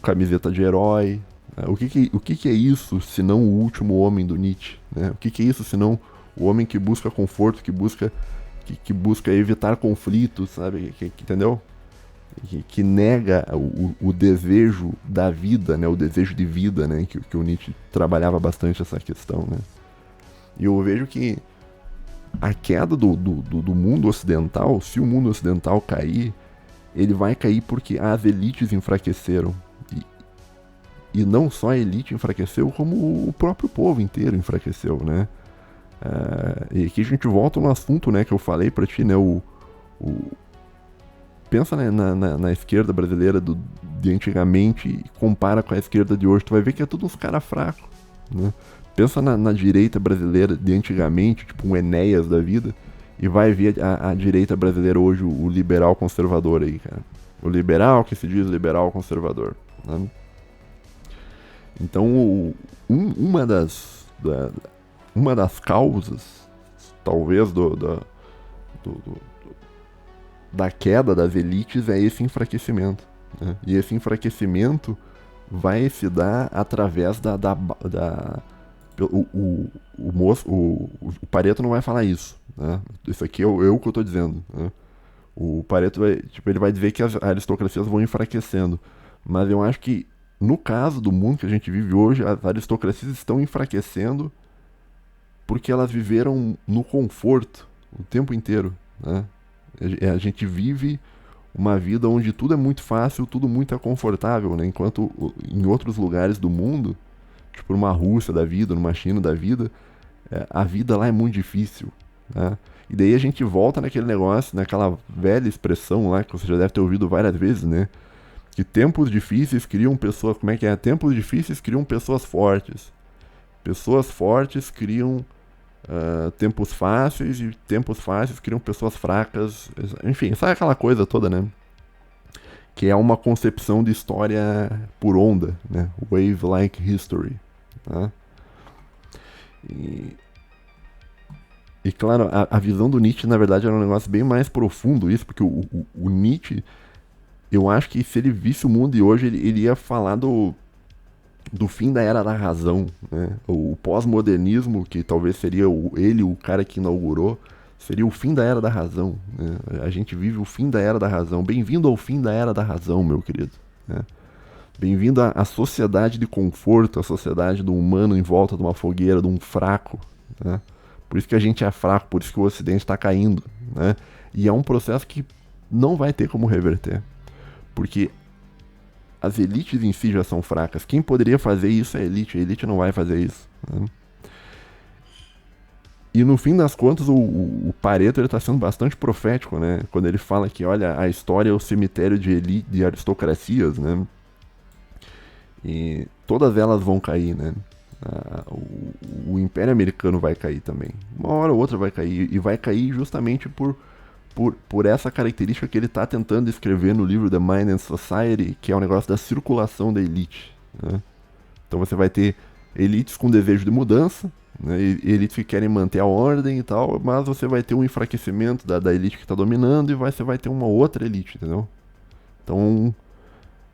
Speaker 1: camiseta de herói. Né? O que é isso se não o último homem do Nietzsche? Né? O que é isso se não o homem que busca conforto, que busca evitar conflitos, sabe? Entendeu? Que nega o desejo da vida, né? O desejo de vida, né? Que o Nietzsche trabalhava bastante essa questão. Né? E eu vejo que a queda do mundo ocidental, se o mundo ocidental cair, ele vai cair porque as elites enfraqueceram. E não só a elite enfraqueceu, como o próprio povo inteiro enfraqueceu, né? E aqui a gente volta no assunto, né, que eu falei pra ti, né? Pensa, né, na esquerda brasileira de antigamente e compara com a esquerda de hoje, tu vai ver que é tudo uns caras fracos, né? Pensa na direita brasileira de antigamente, tipo um Enéas da vida, e vai ver a direita brasileira hoje, o liberal conservador aí, cara. O liberal que se diz liberal conservador. Né? Então, uma das causas, talvez, da queda das elites é esse enfraquecimento. Né? E esse enfraquecimento vai se dar através o Pareto não vai falar isso. Né? Isso aqui é eu que eu tô dizendo. Né? O Pareto ele vai dizer que as aristocracias vão enfraquecendo. Mas eu acho que, no caso do mundo que a gente vive hoje, as aristocracias estão enfraquecendo porque elas viveram no conforto o tempo inteiro. Né? A gente vive uma vida onde tudo é muito fácil, tudo muito é confortável, né? Enquanto em outros lugares do mundo, tipo numa Rússia da vida, numa China da vida, a vida lá é muito difícil. Né? E daí a gente volta naquele negócio, naquela velha expressão lá, que você já deve ter ouvido várias vezes, né? Que tempos difíceis criam pessoas... Como é que é? Tempos difíceis criam pessoas fortes. Pessoas fortes criam tempos fáceis, e tempos fáceis criam pessoas fracas. Enfim, sabe aquela coisa toda, né? que é uma concepção de história por onda, né? Wave-like history. Tá? E claro, a visão do Nietzsche, na verdade, era um negócio bem mais profundo isso, porque o Nietzsche, eu acho que se ele visse o mundo de hoje, ele ia falar do fim da era da razão, né? O pós-modernismo, que talvez seria ele o cara que inaugurou, seria o fim da era da razão, né? A gente vive o fim da era da razão. Bem-vindo ao fim da era da razão, meu querido, né? Bem-vindo à sociedade de conforto, à sociedade do humano em volta de uma fogueira, de um fraco, né? Por isso que a gente é fraco, por isso que o Ocidente está caindo, né? E é um processo que não vai ter como reverter, porque as elites em si já são fracas. Quem poderia fazer isso é a elite não vai fazer isso, né? E no fim das contas, o Pareto está sendo bastante profético, né? Quando ele fala que, olha, a história é o cemitério de elite, de aristocracias, né? E todas elas vão cair, né? O Império Americano vai cair também. Uma hora ou outra vai cair. E vai cair justamente por essa característica que ele está tentando escrever no livro The Mind and Society, que é o negócio da circulação da elite, né? Então você vai ter elites com desejo de mudança, né? Elites que querem manter a ordem e tal, mas você vai ter um enfraquecimento da elite que está dominando e você vai ter uma outra elite, entendeu? Então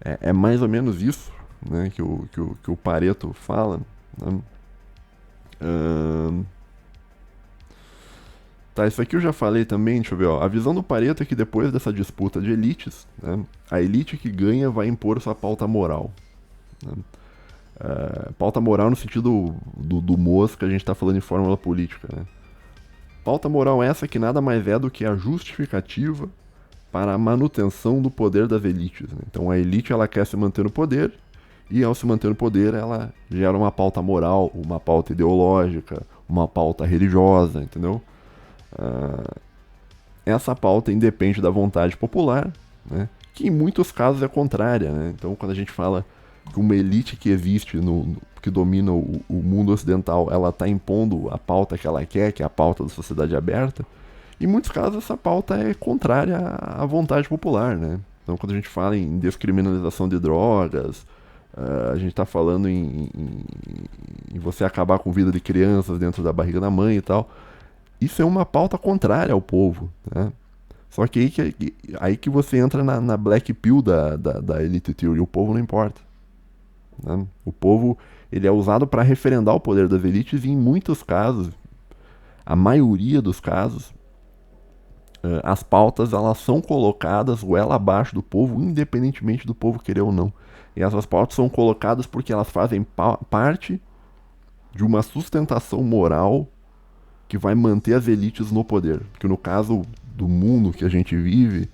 Speaker 1: é mais ou menos isso, né, que o Pareto fala, né? Tá, isso aqui eu já falei também, deixa eu ver, ó. A visão do Pareto é que depois dessa disputa de elites, né, a elite que ganha vai impor sua pauta moral, né? Pauta moral no sentido do Mosca, que a gente está falando em fórmula política, né? Pauta moral essa que nada mais é do que a justificativa para a manutenção do poder das elites, né? Então a elite ela quer se manter no poder, e ao se manter no poder ela gera uma pauta moral, uma pauta ideológica, uma pauta religiosa, entendeu? Essa pauta independe da vontade popular, né? Que em muitos casos é contrária, né? Então quando a gente fala que uma elite que existe, que domina o mundo ocidental, ela está impondo a pauta que ela quer, que é a pauta da sociedade aberta, em muitos casos essa pauta é contrária à vontade popular, né? Então quando a gente fala em descriminalização de drogas, a gente está falando em você acabar com a vida de crianças dentro da barriga da mãe e tal, isso é uma pauta contrária ao povo, né? Só que aí que você entra na black pill da elite theory, o povo não importa, né? O povo ele é usado para referendar o poder das elites e em muitos casos, a maioria dos casos, as pautas elas são colocadas goela abaixo do povo, independentemente do povo querer ou não. E essas pautas são colocadas porque elas fazem parte de uma sustentação moral que vai manter as elites no poder. Que no caso do mundo que a gente vive,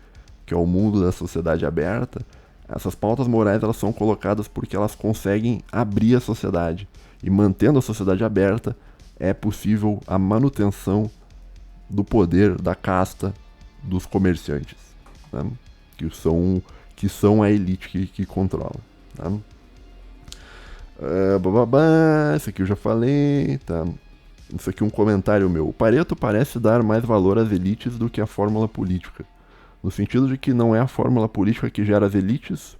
Speaker 1: que é o mundo da sociedade aberta, essas pautas morais elas são colocadas porque elas conseguem abrir a sociedade. E mantendo a sociedade aberta, é possível a manutenção do poder da casta dos comerciantes, né? que são a elite que controla, tá? Isso aqui eu já falei, tá? Isso aqui é um comentário meu. O Pareto parece dar mais valor às elites do que à fórmula política, no sentido de que não é a fórmula política que gera as elites,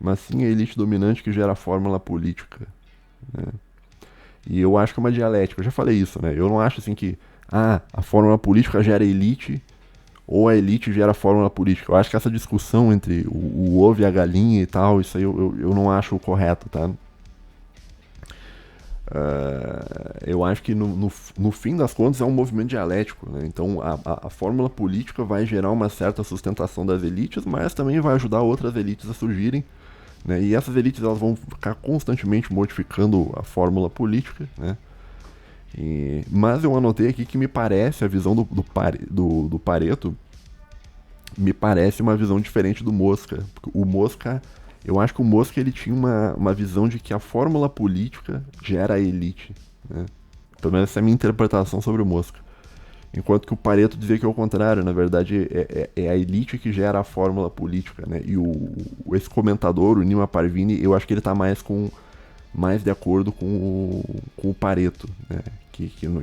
Speaker 1: mas sim a elite dominante que gera a fórmula política, né? E eu acho que é uma dialética, eu já falei isso, né? Eu não acho assim que a fórmula política gera elite ou a elite gera a fórmula política. Eu acho que essa discussão entre o ovo e a galinha e tal, isso aí eu não acho correto, tá? Eu acho que no fim das contas é um movimento dialético, né? Então a fórmula política vai gerar uma certa sustentação das elites, mas também vai ajudar outras elites a surgirem, né? E essas elites elas vão ficar constantemente modificando a fórmula política, né? Mas eu anotei aqui que me parece a visão do Pareto me parece uma visão diferente do Mosca. O Mosca, eu acho que o Mosca ele tinha uma visão de que a fórmula política gera a elite, né? Pelo menos essa é a minha interpretação sobre o Mosca. Enquanto que o Pareto dizia que é o contrário, na verdade é a elite que gera a fórmula política, né? E esse comentador, o Nima Parvini, eu acho que ele está mais de acordo com o Pareto, né?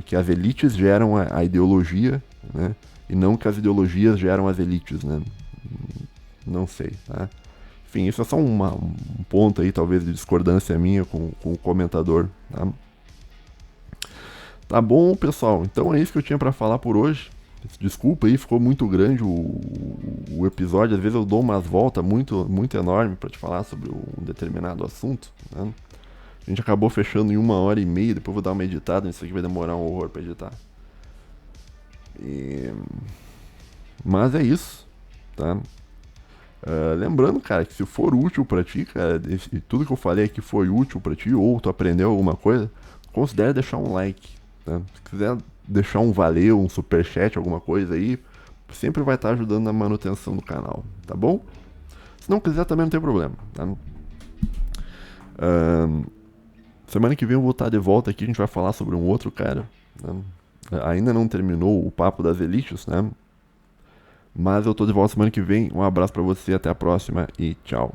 Speaker 1: Que as elites geram a ideologia, né? E não que as ideologias geram as elites, né? Não sei, tá? Enfim, isso é só um ponto aí, talvez, de discordância minha com o comentador, tá? Tá bom, pessoal? Então é isso que eu tinha pra falar por hoje. Desculpa aí, ficou muito grande o episódio. Às vezes eu dou umas voltas muito enormes pra te falar sobre um determinado assunto, né? A gente acabou fechando em 1h30, depois eu vou dar uma editada, isso aqui vai demorar um horror pra editar. Mas é isso, tá? Lembrando, cara, que se for útil pra ti, cara, tudo que eu falei aqui foi útil pra ti, ou tu aprendeu alguma coisa, considere deixar um like, tá? Se quiser deixar um valeu, um superchat, alguma coisa aí, sempre vai estar ajudando na manutenção do canal, tá bom? Se não quiser, também não tem problema, tá? Semana que vem eu vou estar de volta aqui, a gente vai falar sobre um outro cara, né? Ainda não terminou o papo das elites, né? Mas eu tô de volta semana que vem. Um abraço pra você, até a próxima e tchau.